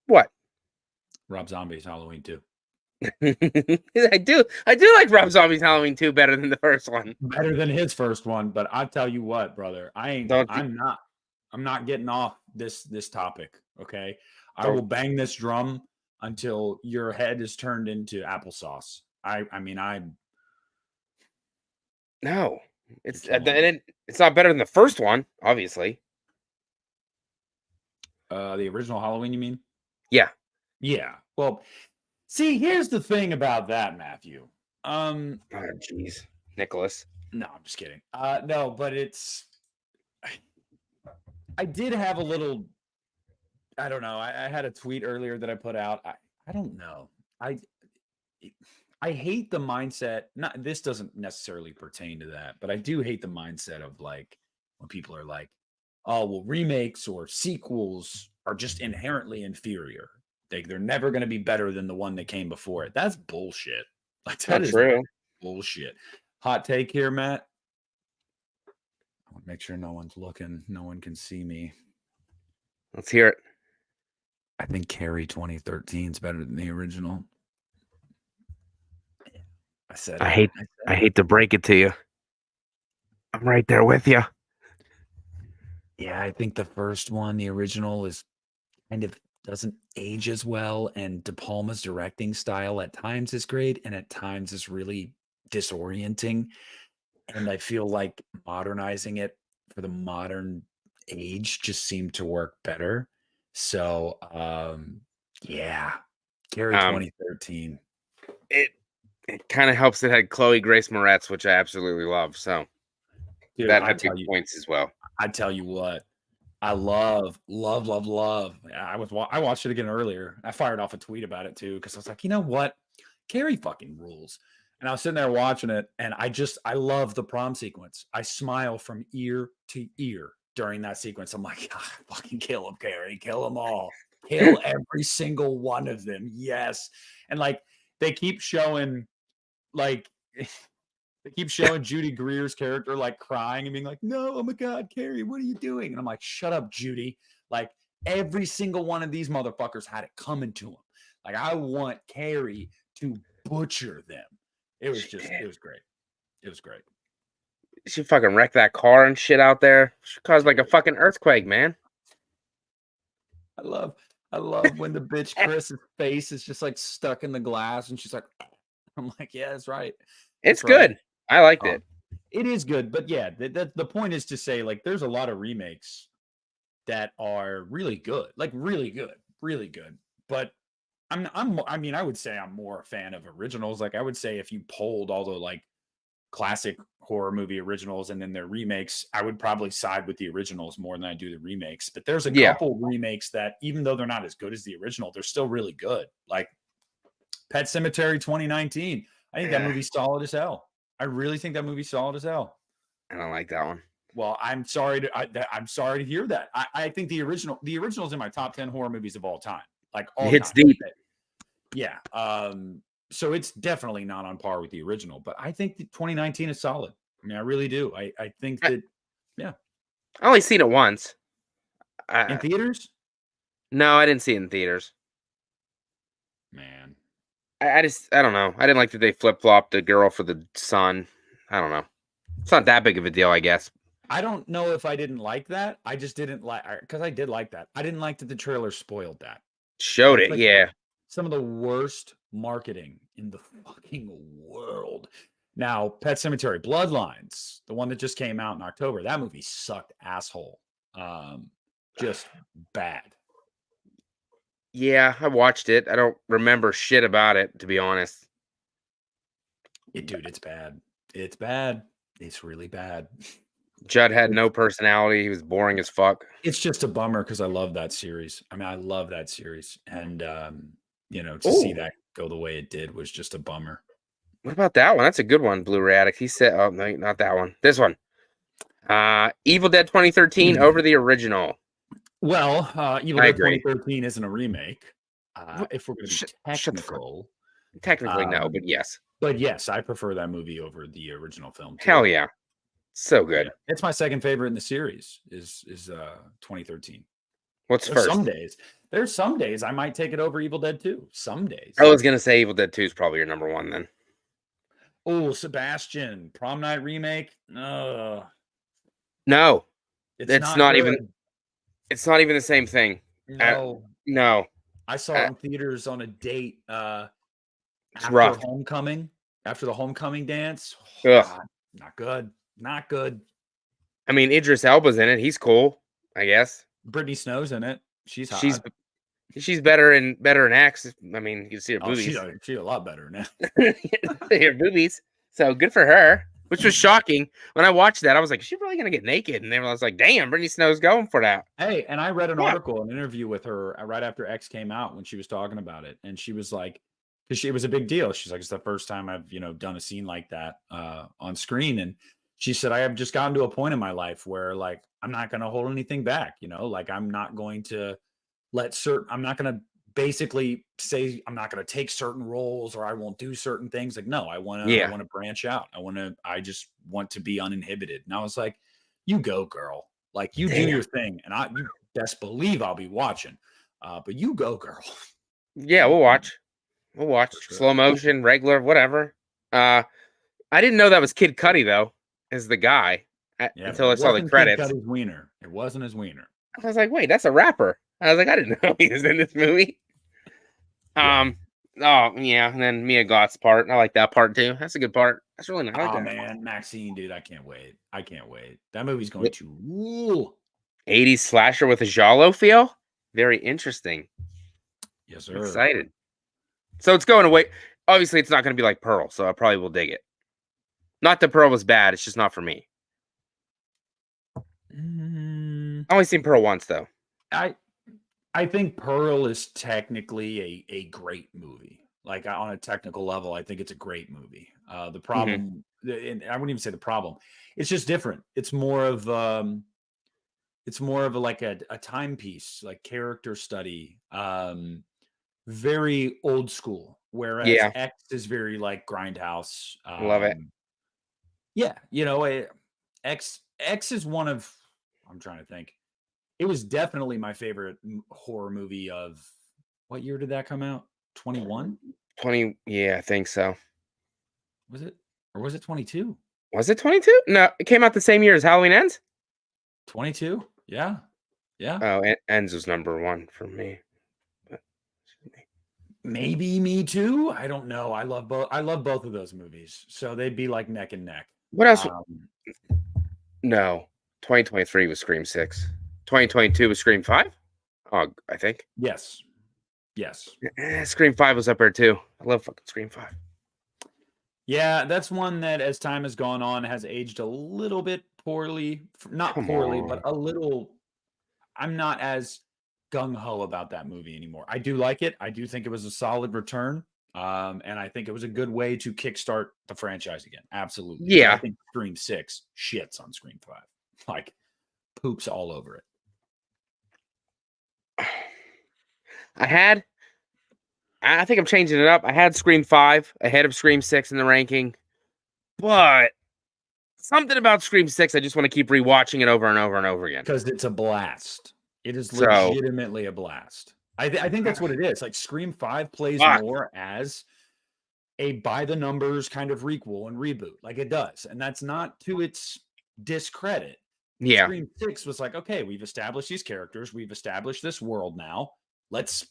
[SPEAKER 1] what?
[SPEAKER 2] Rob Zombie's Halloween 2.
[SPEAKER 1] I do like Rob Zombie's Halloween 2 better than the first one.
[SPEAKER 2] Better than his first one, but I tell you what, brother,
[SPEAKER 1] Don't you
[SPEAKER 2] I'm not getting off this topic, okay? I will
[SPEAKER 1] don't
[SPEAKER 2] bang this drum until your head is turned into applesauce.
[SPEAKER 1] no.
[SPEAKER 2] You're killing me.
[SPEAKER 1] It's not better than the first one, obviously.
[SPEAKER 2] The original Halloween, you mean?
[SPEAKER 1] Yeah.
[SPEAKER 2] Yeah. Well, see, here's the thing about that, Matthew.
[SPEAKER 1] Oh, jeez. Nicholas.
[SPEAKER 2] No, I'm just kidding. No, but I did have a little. I don't know. I had a tweet earlier that I put out. I don't know. I I hate the mindset. Not this doesn't necessarily pertain to that, but I do hate the mindset of like when people are like, "Oh, well, remakes or sequels are just inherently inferior. They're never going to be better than the one that came before it." That's bullshit. Like that
[SPEAKER 1] Not
[SPEAKER 2] is
[SPEAKER 1] true.
[SPEAKER 2] bullshit. Hot take here, Matt. I want to make sure no one's looking. No one can see me.
[SPEAKER 1] Let's hear it.
[SPEAKER 2] I think Carrie 2013 is better than the original. I said
[SPEAKER 1] I hate to break it to you. I'm right there with you.
[SPEAKER 2] Yeah, I think the first one, the original, is kind of doesn't age as well, and De Palma's directing style at times is great, and at times is really disorienting. And I feel like modernizing it for the modern age just seemed to work better. So, yeah, Carrie
[SPEAKER 1] Um,
[SPEAKER 2] 2013.
[SPEAKER 1] it kind of helps. It had Chloe Grace Moretz, which I absolutely love. So
[SPEAKER 2] Dude,
[SPEAKER 1] that had good points as well.
[SPEAKER 2] I tell you what, I love. I watched it again earlier. I fired off a tweet about it too because I was like, you know what, Carrie fucking rules. And I was sitting there watching it, and I love the prom sequence. I smile from ear to ear during that sequence. I'm like, ah, fucking kill them, Carrie, kill them all, kill every single one of them. Yes, and like they keep showing, like. They keep showing Judy Greer's character like crying and being like, "No, oh my God, Carrie, what are you doing?" And I'm like, "Shut up, Judy." Like every single one of these motherfuckers had it coming to them. Like I want Carrie to butcher them. It was great. It was great.
[SPEAKER 1] She fucking wrecked that car and shit out there. She caused like a fucking earthquake, man.
[SPEAKER 2] I love when the bitch Chris's face is just like stuck in the glass and she's like, I'm like, yeah, that's right.
[SPEAKER 1] It's good. I liked it.
[SPEAKER 2] It is good, but yeah, the point is to say like there's a lot of remakes that are really good, like really good, really good. But I would say I'm more a fan of originals. Like I would say if you polled all the like classic horror movie originals and then their remakes, I would probably side with the originals more than I do the remakes. But there's a couple remakes that even though they're not as good as the original, they're still really good. Like Pet Sematary 2019. I think that movie's solid as hell. I really think that movie's solid as hell.
[SPEAKER 1] I don't like that one.
[SPEAKER 2] Well, I'm sorry to hear that. I think the original's in my top 10 horror movies of all time. Like all
[SPEAKER 1] It's
[SPEAKER 2] time.
[SPEAKER 1] deep.
[SPEAKER 2] Yeah. So it's definitely not on par with the original, but I think the 2019 is solid. I mean, I really do. I think that, yeah.
[SPEAKER 1] I only seen it once.
[SPEAKER 2] In theaters?
[SPEAKER 1] No, I didn't see it in theaters.
[SPEAKER 2] Man.
[SPEAKER 1] I don't know. I didn't like that they flip-flopped the girl for the son. I don't know. It's not that big of a deal, I guess.
[SPEAKER 2] I don't know if I didn't like that. I just didn't like, because I did like that. I didn't like that the trailer spoiled that.
[SPEAKER 1] Showed it,
[SPEAKER 2] like
[SPEAKER 1] yeah.
[SPEAKER 2] Some of the worst marketing in the fucking world. Now, Pet Sematary Bloodlines, the one that just came out in October, that movie sucked asshole. Just bad.
[SPEAKER 1] Yeah, I watched it. I don't remember shit about it, to be honest.
[SPEAKER 2] Dude, it's bad. It's bad. It's really bad.
[SPEAKER 1] Judd had no personality. He was boring as fuck.
[SPEAKER 2] It's just a bummer because I love that series. I mean, I love that series. And, to see that go the way it did was just a bummer.
[SPEAKER 1] What about that one? That's a good one, Blu-ray Addict. He said, oh, no, not that one. This one. Evil Dead 2013 over the original.
[SPEAKER 2] Well, Evil Dead 2013 isn't a remake. If we're going to be technical.
[SPEAKER 1] Technically, no, but yes.
[SPEAKER 2] But yes, I prefer that movie over the original film. Too.
[SPEAKER 1] Hell yeah. So good.
[SPEAKER 2] Yeah. It's my second favorite in the series is 2013.
[SPEAKER 1] What's first?
[SPEAKER 2] There's some days I might take it over Evil Dead 2. Some days.
[SPEAKER 1] I was going to say Evil Dead 2 is probably your number one then.
[SPEAKER 2] Oh, Sebastian, Prom Night remake?
[SPEAKER 1] No. It's not even the same thing.
[SPEAKER 2] No.
[SPEAKER 1] No.
[SPEAKER 2] I saw it in theaters on a date after Homecoming. After the Homecoming dance. Oh, God, not good. Not good.
[SPEAKER 1] I mean, Idris Elba's in it. He's cool, I guess.
[SPEAKER 2] Brittany Snow's in it. She's hot.
[SPEAKER 1] She's better in X. I mean, you can see her boobies.
[SPEAKER 2] She's a lot better now.
[SPEAKER 1] Her boobies. So good for her. Which was shocking. When I watched that, I was like, is she really going to get naked? And then I was like, damn, Brittany Snow's going for that.
[SPEAKER 2] Hey, and I read an article, an interview with her right after X came out when she was talking about it. And she was like, because it was a big deal. She's like, it's the first time I've, done a scene like that on screen. And she said, I have just gotten to a point in my life where like, I'm not going to hold anything back, like I'm not going to I'm not going to basically say I'm not going to take certain roles or I won't do certain things. Like, no, I
[SPEAKER 1] Yeah.
[SPEAKER 2] want to branch out. I just want to be uninhibited. And I was like, you go, girl. Like you do
[SPEAKER 1] Damn.
[SPEAKER 2] your thing. And you best believe I'll be watching. But you go, girl.
[SPEAKER 1] Yeah, we'll watch. We'll watch.
[SPEAKER 2] For sure.
[SPEAKER 1] Slow motion, regular, whatever. I didn't know that was Kid Cudi though, as the guy until I saw the credits.
[SPEAKER 2] Kid Cudi's wiener. It wasn't his wiener.
[SPEAKER 1] I was like, wait, that's a rapper. I was like, I didn't know he was in this movie.
[SPEAKER 2] Yeah.
[SPEAKER 1] Oh yeah, and then Mia Goth's part. I like that part too. That's a good part. That's really nice.
[SPEAKER 2] Oh man, Maxine, dude, I can't wait. That movie's going to rule.
[SPEAKER 1] 80s slasher with a giallo feel. Very interesting.
[SPEAKER 2] Yes, sir.
[SPEAKER 1] I'm excited. So it's going away. Obviously, it's not going to be like Pearl, so I probably will dig it. Not that Pearl was bad. It's just not for me. I only seen Pearl once though.
[SPEAKER 2] I think Pearl is technically a great movie. Like on a technical level, I think it's a great movie. The problem, and I wouldn't even say the problem, it's just different. It's more of like a timepiece, like character study, very old school. Whereas X is very like grindhouse.
[SPEAKER 1] Love it.
[SPEAKER 2] Yeah, X is one of. I'm trying to think. It was definitely my favorite horror movie of what year did that come out? 21?
[SPEAKER 1] 20. Yeah, I think so.
[SPEAKER 2] Was it? Or was it 22?
[SPEAKER 1] Was it 22? No, it came out the same year as Halloween Ends.
[SPEAKER 2] 22? Yeah. Yeah.
[SPEAKER 1] Oh, Ends was number 1 for me.
[SPEAKER 2] Maybe me too. I don't know. I love both of those movies. So they'd be like neck and neck.
[SPEAKER 1] What else? No. 2023 was Scream 6. 2022 was Scream 5? Oh, I think.
[SPEAKER 2] Yes.
[SPEAKER 1] Scream 5 was up there too. I love fucking Scream 5.
[SPEAKER 2] Yeah, that's one that as time has gone on has aged a little bit poorly. Not poorly, but a little. I'm not as gung-ho about that movie anymore. I do like it. I do think it was a solid return. And I think it was a good way to kickstart the franchise again. Absolutely.
[SPEAKER 1] Yeah.
[SPEAKER 2] I think Scream 6 shits on Scream 5. Like poops all over it.
[SPEAKER 1] I think I'm changing it up. I had Scream 5 ahead of Scream 6 in the ranking, but something about Scream 6, I just want to keep rewatching it over and over and over again.
[SPEAKER 2] Because it's a blast. It is legitimately a blast. I think that's what it is. Like Scream 5 plays more as a by the numbers kind of requel and reboot. Like it does. And that's not to its discredit.
[SPEAKER 1] Yeah.
[SPEAKER 2] Scream 6 was like, okay, we've established these characters. We've established this world now. Let's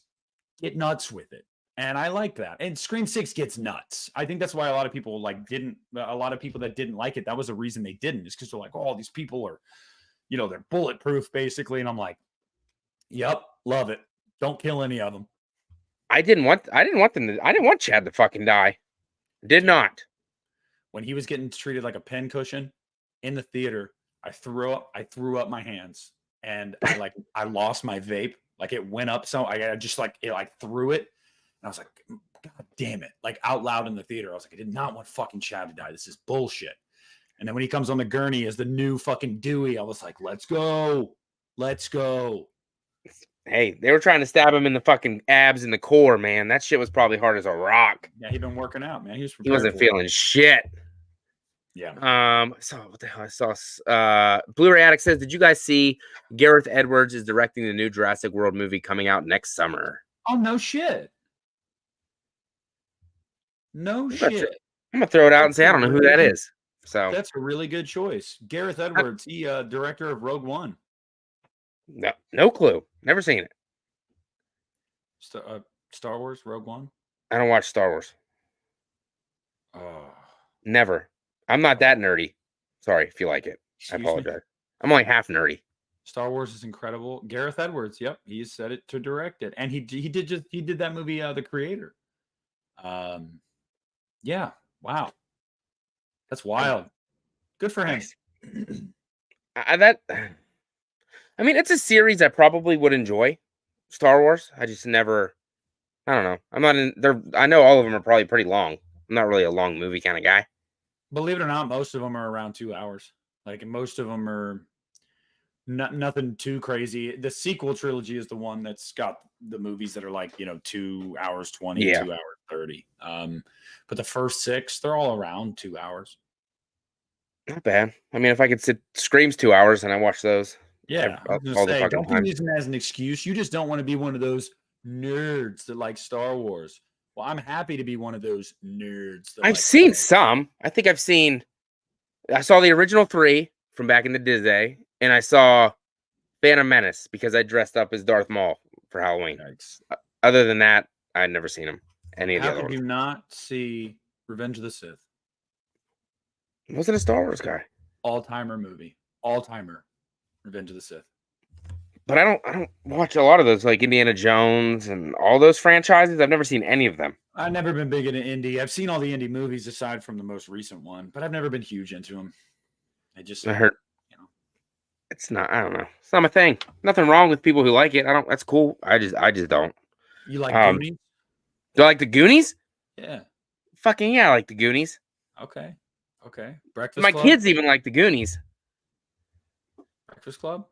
[SPEAKER 2] get nuts with it. And I like that. And Scream 6 gets nuts. I think that's why a lot of people that didn't like it, that was the reason they didn't, is because they're like, oh, these people are, they're bulletproof basically. And I'm like, yep, love it. Don't kill any of them. I didn't want
[SPEAKER 1] Chad to fucking die. Did not.
[SPEAKER 2] When he was getting treated like a pincushion in the theater, I threw up my hands and I lost my vape. Like it went up. So I just threw it. And I was like, God damn it. Like out loud in the theater. I was like, I did not want fucking Chad to die. This is bullshit. And then when he comes on the gurney as the new fucking Dewey, I was like, let's go. Let's go.
[SPEAKER 1] Hey, they were trying to stab him in the fucking abs and the core, man. That shit was probably hard as a rock.
[SPEAKER 2] Yeah, he'd been working out, man. He
[SPEAKER 1] wasn't feeling shit.
[SPEAKER 2] Yeah.
[SPEAKER 1] So what the hell? I saw Blu-ray Addict says, did you guys see Gareth Edwards is directing the new Jurassic World movie coming out next summer?
[SPEAKER 2] Oh, no shit. No shit.
[SPEAKER 1] I'm gonna throw it out and say I don't know who that is. So
[SPEAKER 2] that's a really good choice. Gareth Edwards, he director of Rogue One.
[SPEAKER 1] No clue. Never seen it.
[SPEAKER 2] Star Wars, Rogue One.
[SPEAKER 1] I don't watch Star Wars.
[SPEAKER 2] Oh,
[SPEAKER 1] never. I'm not that nerdy. Sorry if you like it. I apologize. I'm only half nerdy.
[SPEAKER 2] Star Wars is incredible. Gareth Edwards, yep, he said it to direct it, and he did that movie, The Creator. Yeah, wow, that's wild. Good for him.
[SPEAKER 1] I mean, it's a series I probably would enjoy. Star Wars. I just never I don't know. I'm not in there. I know all of them are probably pretty long. I'm not really a long movie kind of guy.
[SPEAKER 2] Believe it or not, most of them are around 2 hours. Like, and most of them are nothing too crazy. The sequel trilogy is the one that's got the movies that are like, 2 hours 20,
[SPEAKER 1] Yeah,
[SPEAKER 2] 2 hours 30. But the first six, they're all around 2 hours.
[SPEAKER 1] not bad. I mean, if I could sit Scream's 2 hours and I watch those
[SPEAKER 2] Yeah, I was gonna
[SPEAKER 1] all the
[SPEAKER 2] say,
[SPEAKER 1] fucking
[SPEAKER 2] don't be
[SPEAKER 1] time.
[SPEAKER 2] using it as an excuse. You just don't want to be one of those nerds that like Star Wars. Well, I'm happy to be one of those nerds that
[SPEAKER 1] I've
[SPEAKER 2] like Star
[SPEAKER 1] seen
[SPEAKER 2] Wars.
[SPEAKER 1] some. I saw the original three from back in the day, and I saw Phantom Menace because I dressed up as Darth Maul for Halloween.
[SPEAKER 2] Yikes.
[SPEAKER 1] Other than that, I'd never seen them. Any of the
[SPEAKER 2] How
[SPEAKER 1] other
[SPEAKER 2] could
[SPEAKER 1] ones.
[SPEAKER 2] you not see Revenge of the Sith?
[SPEAKER 1] I wasn't a Star Wars guy,
[SPEAKER 2] All-timer movie. All-timer. Revenge of the Sith.
[SPEAKER 1] but I don't watch a lot of those like Indiana Jones and all those franchises. I've never seen any of them.
[SPEAKER 2] I've never been big into indie. I've seen all the indie movies aside from the most recent one, but I've never been huge into them. I just,
[SPEAKER 1] I heard
[SPEAKER 2] you know,
[SPEAKER 1] it's not. I don't know. It's not my thing. Nothing wrong with people who like it. I don't. That's cool. I just don't.
[SPEAKER 2] you like
[SPEAKER 1] Um,
[SPEAKER 2] Goonies?
[SPEAKER 1] do I like the Goonies?
[SPEAKER 2] Yeah.
[SPEAKER 1] Fucking yeah, I like the Goonies.
[SPEAKER 2] Okay. Okay. Breakfast
[SPEAKER 1] My
[SPEAKER 2] Club?
[SPEAKER 1] kids even like the Goonies.
[SPEAKER 2] Breakfast Club?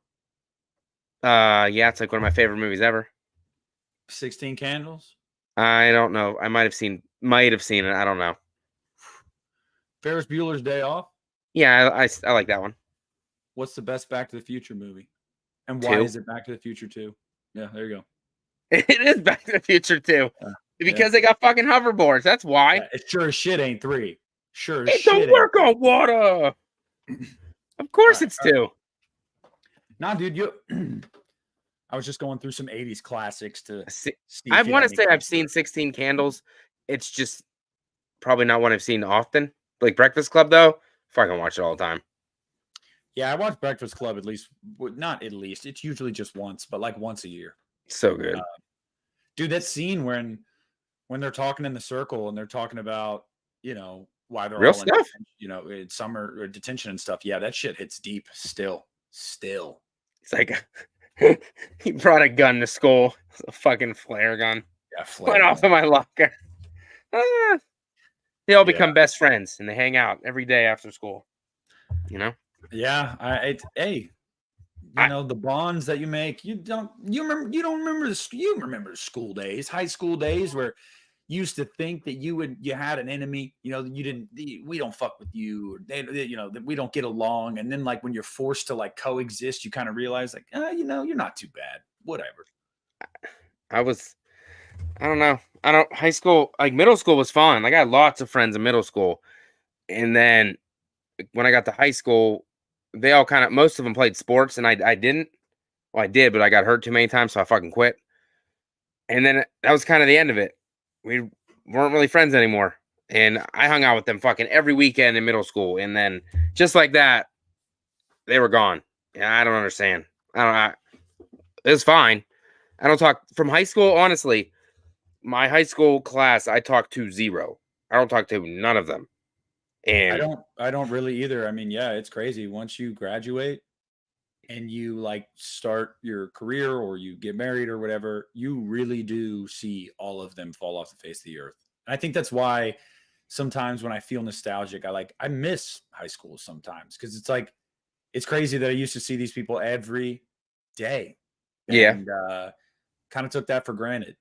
[SPEAKER 1] Yeah, it's like one of my favorite movies ever.
[SPEAKER 2] 16 Candles?
[SPEAKER 1] I don't know. I might have seen it. I don't know.
[SPEAKER 2] Ferris Bueller's Day Off?
[SPEAKER 1] Yeah, I like that one.
[SPEAKER 2] What's the best Back to the Future movie? And why
[SPEAKER 1] Two.
[SPEAKER 2] is it Back to the Future 2? Yeah, there you go.
[SPEAKER 1] It is Back to the Future too,
[SPEAKER 2] Yeah.
[SPEAKER 1] because they got fucking hoverboards. That's why.
[SPEAKER 2] Yeah, it sure as shit ain't 3. Sure as
[SPEAKER 1] It
[SPEAKER 2] shit
[SPEAKER 1] don't
[SPEAKER 2] ain't
[SPEAKER 1] work
[SPEAKER 2] 3.
[SPEAKER 1] on water. Of course,
[SPEAKER 2] All
[SPEAKER 1] it's
[SPEAKER 2] right.
[SPEAKER 1] 2.
[SPEAKER 2] Nah, dude, I was just going through some 80s classics to see
[SPEAKER 1] I
[SPEAKER 2] if you
[SPEAKER 1] want
[SPEAKER 2] had
[SPEAKER 1] to
[SPEAKER 2] any
[SPEAKER 1] say I've
[SPEAKER 2] questions.
[SPEAKER 1] seen 16 Candles. It's just probably not one I've seen often. Like Breakfast Club, though, fucking watch it all the time.
[SPEAKER 2] Yeah, I watch Breakfast Club not at least. It's usually just once, but like once a year.
[SPEAKER 1] So good.
[SPEAKER 2] Dude, that scene when they're talking in the circle and they're talking about, why they're
[SPEAKER 1] Real
[SPEAKER 2] all in,
[SPEAKER 1] stuff.
[SPEAKER 2] in summer or detention and stuff. Yeah, that shit hits deep still.
[SPEAKER 1] It's like he brought a gun to school. It's a fucking flare gun.
[SPEAKER 2] Yeah, flare
[SPEAKER 1] Went off
[SPEAKER 2] gun.
[SPEAKER 1] in my locker. Ah. They all
[SPEAKER 2] Yeah.
[SPEAKER 1] become best friends and they hang out every day after school. You know?
[SPEAKER 2] Yeah, the bonds that you make, you don't remember the school days, high school days where you used to think that you had an enemy, we don't fuck with you, or that we don't get along, and then like when you're forced to like coexist, you kind of realize like, you're not too bad, whatever.
[SPEAKER 1] I don't know. High school, like middle school was fun. Like I had lots of friends in middle school. And then when I got to high school, they all most of them played sports and I didn't. Well, I did, but I got hurt too many times, so I fucking quit. And then that was kind of the end of it. We weren't really friends anymore. And I hung out with them fucking every weekend in middle school. And then just like that, they were gone. Yeah, I don't understand. It was fine. I don't talk from high school, honestly. My high school class, I talk to 0. I don't talk to none of them. And
[SPEAKER 2] I don't really either. I mean, yeah, it's crazy. Once you graduate and you like start your career or you get married or whatever, you really do see all of them fall off the face of the earth. And I think that's why sometimes when I feel nostalgic, I miss high school sometimes, because it's like, it's crazy that I used to see these people every day.
[SPEAKER 1] yeah,
[SPEAKER 2] And kind of took that for granted,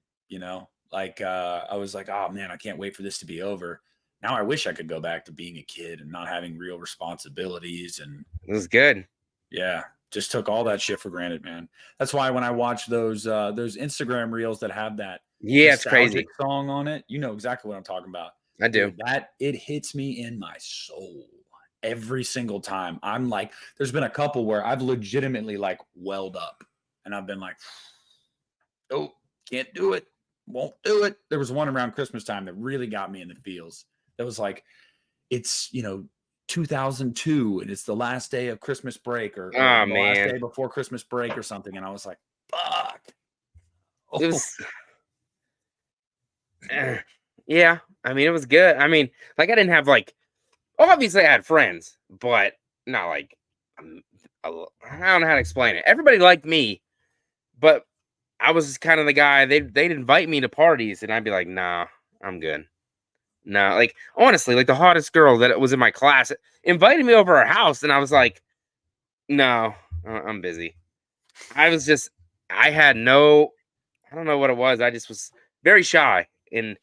[SPEAKER 2] like I was like, oh man, I can't wait for this to be over. Now I wish I could go back to being a kid and not having real responsibilities. And
[SPEAKER 1] it was good.
[SPEAKER 2] yeah, just took all that shit for granted, man. That's why when I watch those Instagram reels that have that
[SPEAKER 1] Yeah, it's crazy.
[SPEAKER 2] song on it, you know exactly what I'm talking about.
[SPEAKER 1] I do.
[SPEAKER 2] Dude, that it hits me in my soul every single time. I'm like, there's been a couple where I've legitimately like welled up and I've been like, oh, can't do it. Won't do it. There was one around Christmas time that really got me in the feels. That was like, it's 2002 and it's the last day of Christmas break or the last
[SPEAKER 1] man,
[SPEAKER 2] day before Christmas break or something. And I was like, fuck. Oh.
[SPEAKER 1] it was. Yeah, I mean, it was good. I mean, like I didn't have like, obviously I had friends, but not like, I don't know how to explain it. Everybody liked me, but I was kind of the guy they'd invite me to parties, and I'd be like, nah, I'm good. No, like honestly, like the hottest girl that was in my class invited me over her house, and I was like, no, I'm busy. I was just, I had no, I don't know what it was. I just was very shy and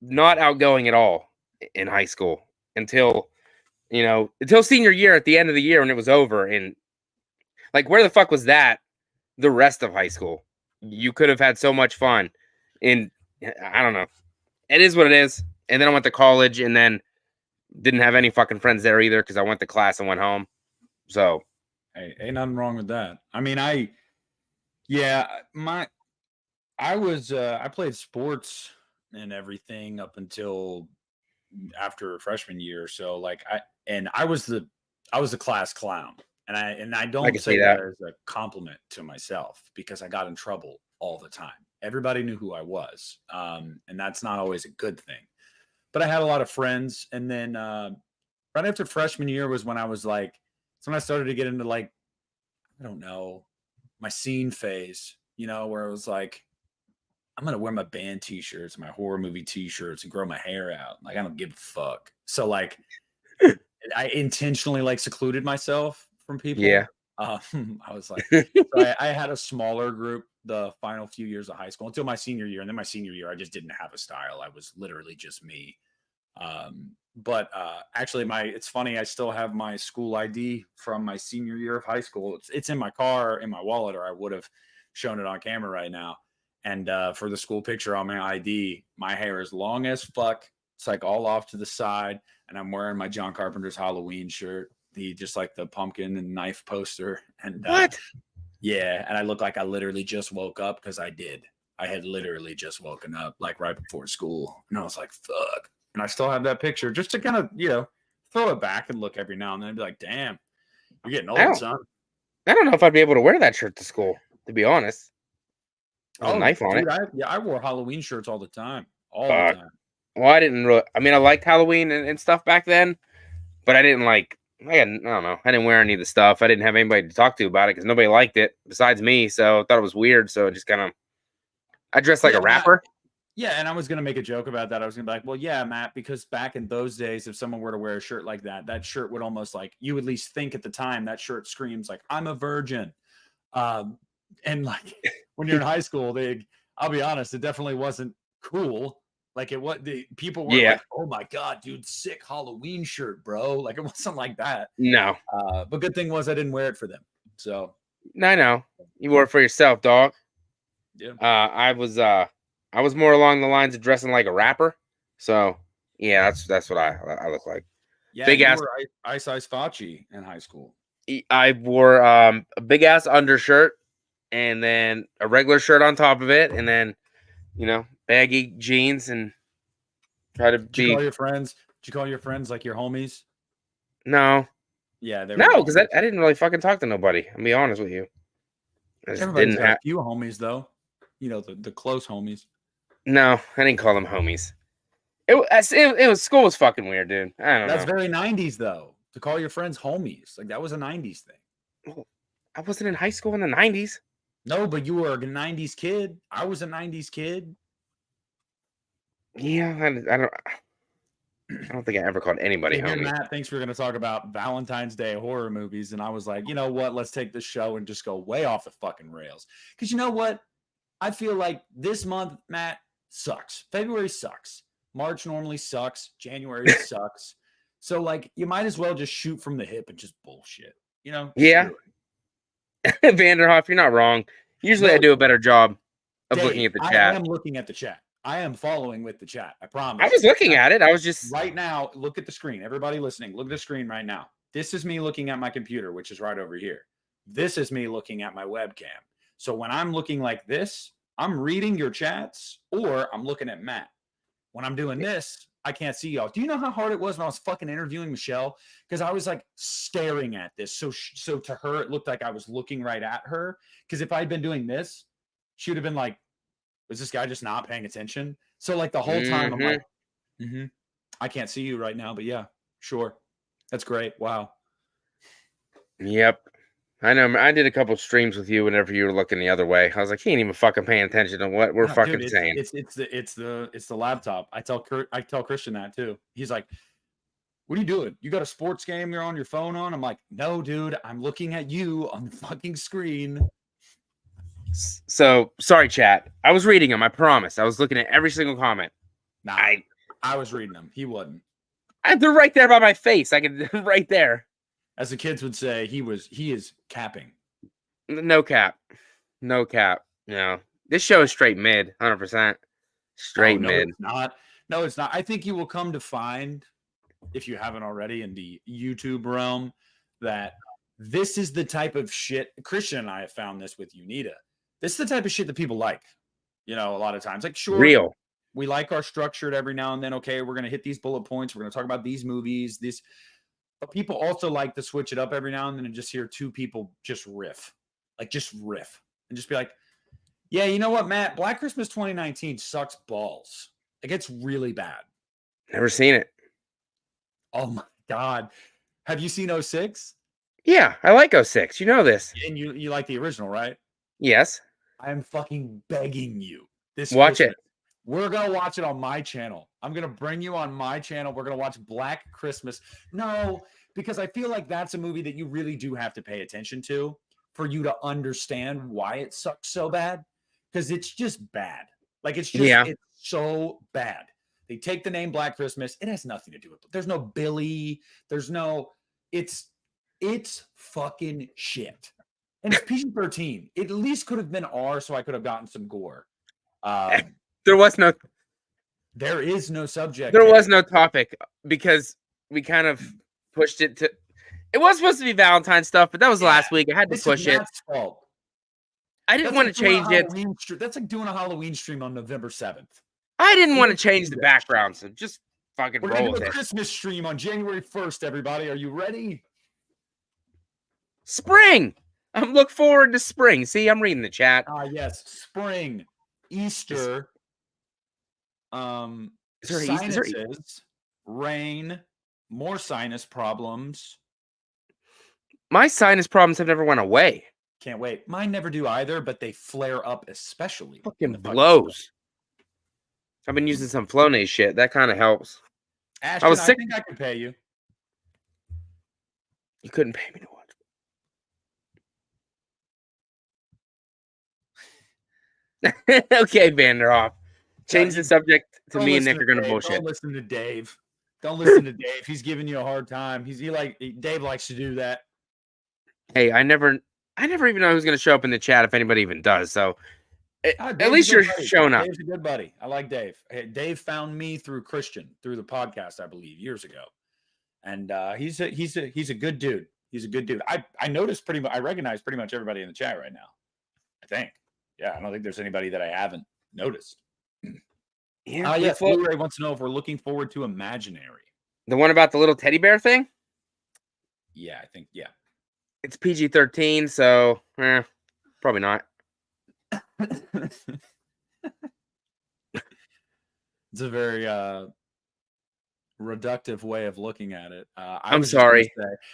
[SPEAKER 1] not outgoing at all in high school until, until senior year at the end of the year when it was over. And like, where the fuck was that the rest of high school? You could have had so much fun. And I don't know. It is what it is. And then I went to college and then didn't have any fucking friends there either because I went to class and went home. So,
[SPEAKER 2] hey, ain't nothing wrong with that. I mean, I played sports and everything up until after freshman year. So like I was the class clown. And I
[SPEAKER 1] I
[SPEAKER 2] don't
[SPEAKER 1] can
[SPEAKER 2] say
[SPEAKER 1] see
[SPEAKER 2] that
[SPEAKER 1] that.
[SPEAKER 2] as a compliment to myself because I got in trouble all the time. Everybody knew who I was. And that's not always a good thing. But I had a lot of friends. And then right after freshman year was when I was like, it's when I started to get into like, I don't know, my scene phase, where I was like, I'm gonna wear my band t-shirts, my horror movie t-shirts, and grow my hair out. Like I don't give a fuck. So like I intentionally like secluded myself from
[SPEAKER 1] Yeah.
[SPEAKER 2] people. I was like, so I had a smaller group the final few years of high school until my senior year, and then my senior year, I just didn't have a style. I was literally just me. But actually, it's funny. I still have my school ID from my senior year of high school. It's in my car, in my wallet, or I would have shown it on camera right now. And for the school picture on my ID, my hair is long as fuck. It's like all off to the side, and I'm wearing my John Carpenter's Halloween shirt, just like the pumpkin and knife poster. And
[SPEAKER 1] What?
[SPEAKER 2] yeah, and I look like I literally just woke up because I did. I had literally just woken up like right before school, and I was like, "Fuck." And I still have that picture just to kind of, throw it back and look every now and then and be like, damn, you're getting
[SPEAKER 1] I
[SPEAKER 2] old,
[SPEAKER 1] don't
[SPEAKER 2] son.
[SPEAKER 1] I don't know if I'd be able to wear that shirt to school, to be honest. There's a
[SPEAKER 2] Oh,
[SPEAKER 1] knife on
[SPEAKER 2] dude,
[SPEAKER 1] it.
[SPEAKER 2] I wore Halloween shirts all the time. All the
[SPEAKER 1] Fuck.
[SPEAKER 2] time.
[SPEAKER 1] Well, I didn't really. I mean, I liked Halloween and stuff back then, but I didn't like. I don't know. I didn't wear any of the stuff. I didn't have anybody to talk to about it because nobody liked it besides me. So I thought it was weird. So it just kind of. I dressed like
[SPEAKER 2] Yeah,
[SPEAKER 1] a rapper.
[SPEAKER 2] and I was gonna make a joke about that. I was gonna be like, well, yeah, Matt, because back in those days, if someone were to wear a shirt like that, that shirt would almost like you at least think at the time that shirt screams like I'm a virgin. And like when you're in high school, I'll be honest, it definitely wasn't cool. Like the people weren't
[SPEAKER 1] Yeah.
[SPEAKER 2] like, oh my god, dude, sick Halloween shirt, bro. Like it wasn't like that.
[SPEAKER 1] No.
[SPEAKER 2] But good thing was I didn't wear it for them. So
[SPEAKER 1] I know. You wore it for yourself, dog.
[SPEAKER 2] yeah,
[SPEAKER 1] I was more along the lines of dressing like a rapper. So yeah, that's what I look like.
[SPEAKER 2] yeah,
[SPEAKER 1] Big
[SPEAKER 2] you
[SPEAKER 1] ass.
[SPEAKER 2] were Ice Facci in high school.
[SPEAKER 1] I wore a big ass undershirt and then a regular shirt on top of it, and then baggy jeans and try to
[SPEAKER 2] Did you call
[SPEAKER 1] be
[SPEAKER 2] your friends? Did you call your friends like your homies?
[SPEAKER 1] no,
[SPEAKER 2] Yeah, they were
[SPEAKER 1] no,
[SPEAKER 2] your
[SPEAKER 1] because
[SPEAKER 2] homies.
[SPEAKER 1] I didn't really fucking talk to nobody. I'll be honest with you. I just
[SPEAKER 2] Everybody's
[SPEAKER 1] didn't
[SPEAKER 2] got a
[SPEAKER 1] have
[SPEAKER 2] few homies though. The close homies.
[SPEAKER 1] no. I didn't call them homies. It was school was fucking weird, dude. I don't
[SPEAKER 2] That's
[SPEAKER 1] know.
[SPEAKER 2] very 90s though. To call your friends homies. Like that was a 90s thing.
[SPEAKER 1] Well, I wasn't in high school in the 90s.
[SPEAKER 2] No, but you were a 90s kid. I was a 90s kid.
[SPEAKER 1] Yeah, I don't think I ever called anybody
[SPEAKER 2] Yeah, here,
[SPEAKER 1] homie.
[SPEAKER 2] Matt thinks we're going to talk about Valentine's Day horror movies. And I was like, you know what? Let's take this show and just go way off the fucking rails. Because you know what? I feel like this month, Matt, sucks. February sucks. March normally sucks. January sucks. So, like, you might as well just shoot from the hip and just bullshit.
[SPEAKER 1] Yeah,
[SPEAKER 2] Screw it.
[SPEAKER 1] Vanderhoff, you're not wrong. Usually, I
[SPEAKER 2] No,
[SPEAKER 1] do a better job of looking
[SPEAKER 2] Dave,
[SPEAKER 1] at the
[SPEAKER 2] I
[SPEAKER 1] chat.
[SPEAKER 2] am looking at the chat. I am following with the chat. I
[SPEAKER 1] I
[SPEAKER 2] promise
[SPEAKER 1] was
[SPEAKER 2] you.
[SPEAKER 1] looking at it. I was just
[SPEAKER 2] Right now, look at the screen. Everybody listening, look at the screen right now. This is me looking at my computer, which is right over here. This is me looking at my webcam. So when I'm looking like this, I'm reading your chats or I'm looking at Matt. When I'm doing this, I can't see y'all. Do you know how hard it was when I was fucking interviewing Michelle? Because I was like staring at this. So to her, it looked like I was looking right at her. Because if I'd been doing this, she would have been like, was this guy just not paying attention? So like the whole time I'm like, I can't see you right now, but yeah, sure. That's great. Wow.
[SPEAKER 1] Yep. I know. I did a couple streams with you whenever you were looking the other way. I was like, he ain't even fucking paying attention to what we're
[SPEAKER 2] No,
[SPEAKER 1] fucking
[SPEAKER 2] dude,
[SPEAKER 1] saying.
[SPEAKER 2] it's the laptop. I tell Christian that too. He's like, "What are you doing? You got a sports game you're on your phone on?" I'm like, "No, dude, I'm looking at you on the fucking screen."
[SPEAKER 1] So sorry, chat. I was reading them. I promise. I was looking at every single comment.
[SPEAKER 2] Nah, I was reading them. He wasn't.
[SPEAKER 1] They're right there by my face. I can right there.
[SPEAKER 2] As the kids would say, he is capping.
[SPEAKER 1] No cap. No cap. No. This show is straight mid, 100%. Straight mid.
[SPEAKER 2] It's not. No, it's not. I think you will come to find, if you haven't already in the YouTube realm, that this is the type of shit. Christian and I have found this with Unita. This is the type of shit that people like. You know, a lot of times, like, sure,
[SPEAKER 1] Real.
[SPEAKER 2] we like our structured every now and then. Okay, we're gonna hit these bullet points. We're gonna talk about these movies. These, but people also like to switch it up every now and then and just hear two people just riff, and just be like, "Yeah, you know what, Matt? Black Christmas 2019 sucks balls. Like, it's really bad."
[SPEAKER 1] Never seen it.
[SPEAKER 2] Oh my god, have you seen 06?
[SPEAKER 1] Yeah, I like 06. You know this.
[SPEAKER 2] And you like the original, right?
[SPEAKER 1] Yes.
[SPEAKER 2] I am fucking begging you. This
[SPEAKER 1] Watch
[SPEAKER 2] Christmas,
[SPEAKER 1] it.
[SPEAKER 2] we're gonna watch it on my channel. I'm gonna bring you on my channel. We're gonna watch Black Christmas. No, because I feel like that's a movie that you really do have to pay attention to for you to understand why it sucks so bad. Because it's just bad. Like, it's so bad. They take the name Black Christmas. It has nothing to do with it. There's no Billy. There's no. It's fucking shit. And it's PG-13. It at least could have been R, so I could have gotten some gore.
[SPEAKER 1] There was no.
[SPEAKER 2] There is no subject.
[SPEAKER 1] There was no topic because we kind of pushed it to. It was supposed to be Valentine stuff, but that was last week. I had to push it.
[SPEAKER 2] Matt's fault.
[SPEAKER 1] I didn't want to change it.
[SPEAKER 2] That's like doing a Halloween stream on November 7th.
[SPEAKER 1] I didn't want to change the background, so just fucking
[SPEAKER 2] roll
[SPEAKER 1] with it.
[SPEAKER 2] We're doing a Christmas stream on January 1st, everybody. Are you ready?
[SPEAKER 1] Spring! I'm looking forward to spring. See, I'm reading the chat.
[SPEAKER 2] Yes. Spring, Easter,
[SPEAKER 1] sinuses,
[SPEAKER 2] rain, more sinus problems.
[SPEAKER 1] My sinus problems have never went away.
[SPEAKER 2] Can't wait. Mine never do either, but they flare up especially.
[SPEAKER 1] Fucking blows. I've been using some Flonase shit. That kind of helps.
[SPEAKER 2] Ashton, I was sick. I think I could pay you.
[SPEAKER 1] You couldn't pay me to watch. Okay, Vanderhoff. Change the subject to me and Nick are going to bullshit.
[SPEAKER 2] Don't listen to Dave. Don't listen to Dave. He's giving you a hard time. Dave likes to do that.
[SPEAKER 1] Hey, I never even know who's going to show up in the chat if anybody even does. So at least you're showing up.
[SPEAKER 2] Dave's a good buddy. I like Dave. Hey, Dave found me through Christian, through the podcast, I believe, years ago. And he's a good dude. He's a good dude. I noticed I recognize pretty much everybody in the chat right now. I think. Yeah, I don't think there's anybody that I haven't noticed. Yeah, Blu-ray wants to know if we're looking forward to Imaginary.
[SPEAKER 1] The one about the little teddy bear thing?
[SPEAKER 2] Yeah, I think, yeah.
[SPEAKER 1] It's PG-13, so probably not.
[SPEAKER 2] It's a very reductive way of looking at it.
[SPEAKER 1] I'm sorry.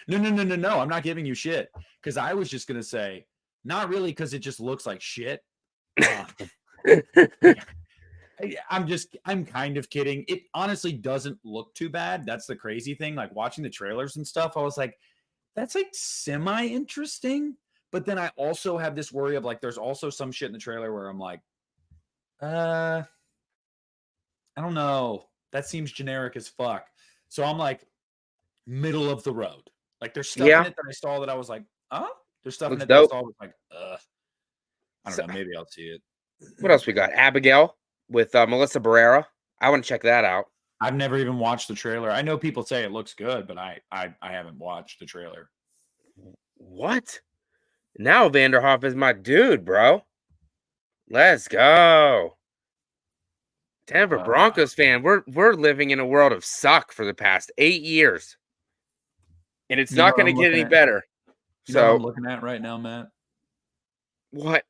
[SPEAKER 2] No. I'm not giving you shit. Because I was just going to say, not really because it just looks like shit. I'm kind of kidding. It honestly doesn't look too bad. That's the crazy thing. Like, watching the trailers and stuff, I was like, that's like semi-interesting. But then I also have this worry of like, there's also some shit in the trailer where I'm like, I don't know. That seems generic as fuck. So I'm like, middle of the road. Like, there's stuff in it that I saw that I was like, there's stuff in it that I saw was like, I don't know. Maybe I'll see it.
[SPEAKER 1] What else we got? Abigail with Melissa Barrera. I want to check that out.
[SPEAKER 2] I've never even watched the trailer. I know people say it looks good, but I haven't watched the trailer.
[SPEAKER 1] What? Now Vanderhoff is my dude, bro. Let's go. Denver Broncos fan. We're living in a world of suck for the past 8 years. And it's not going to get any better.
[SPEAKER 2] You know what I'm looking at right now, Matt?
[SPEAKER 1] What?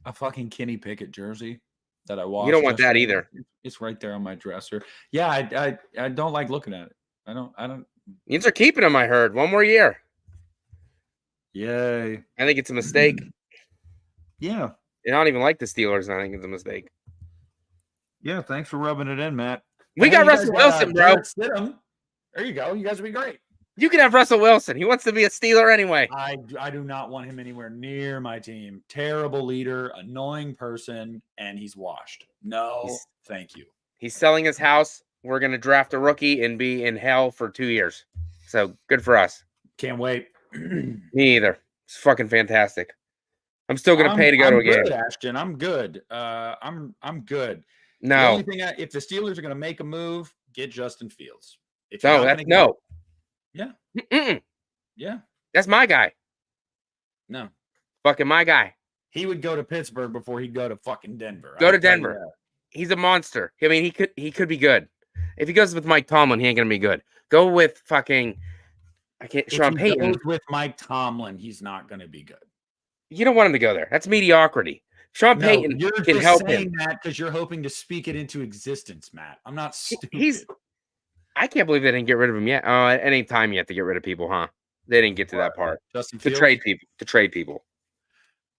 [SPEAKER 2] A fucking Kenny Pickett jersey that I washed.
[SPEAKER 1] You don't want that either.
[SPEAKER 2] It's right there on my dresser. Yeah, I don't like looking at it. I don't.
[SPEAKER 1] Yins are keeping him, I heard. One more year.
[SPEAKER 2] Yay.
[SPEAKER 1] I think it's a mistake.
[SPEAKER 2] Yeah.
[SPEAKER 1] I don't even like the Steelers, and I think it's a mistake.
[SPEAKER 2] Yeah. Thanks for rubbing it in, Matt.
[SPEAKER 1] We
[SPEAKER 2] Hey,
[SPEAKER 1] got
[SPEAKER 2] you guys
[SPEAKER 1] Russell Wilson, bro.
[SPEAKER 2] Jarrett Stidham. There you go. You guys will be great.
[SPEAKER 1] You can have Russell Wilson. He wants to be a Steeler anyway.
[SPEAKER 2] I do not want him anywhere near my team. Terrible leader, annoying person, and he's washed. No, thank you.
[SPEAKER 1] He's selling his house. We're going to draft a rookie and be in hell for 2 years. So good for us.
[SPEAKER 2] Can't wait.
[SPEAKER 1] Me either. It's fucking fantastic. I'm still going to pay to go to a game.
[SPEAKER 2] Good, Ashton. I'm good. I'm good.
[SPEAKER 1] No.
[SPEAKER 2] The only thing, if the Steelers are going to make a move, get Justin Fields. If
[SPEAKER 1] no, that's no.
[SPEAKER 2] Yeah.
[SPEAKER 1] Mm-mm.
[SPEAKER 2] Yeah.
[SPEAKER 1] That's my guy.
[SPEAKER 2] No.
[SPEAKER 1] Fucking my guy.
[SPEAKER 2] He would go to Pittsburgh before he'd go to fucking Denver.
[SPEAKER 1] Go to Denver. He's a monster. I mean, he could be good. If he goes with Mike Tomlin, he ain't gonna be good. Go with fucking Sean Payton.
[SPEAKER 2] Goes with Mike Tomlin, he's not gonna be good.
[SPEAKER 1] You don't want him to go there. That's mediocrity. Sean Payton can help him.
[SPEAKER 2] That because you're hoping to speak it into existence, Matt. I'm not stupid.
[SPEAKER 1] I can't believe they didn't get rid of him yet. Oh, it ain't time yet to get rid of people, huh? They didn't get to that part.
[SPEAKER 2] Justin
[SPEAKER 1] Fields? To trade people.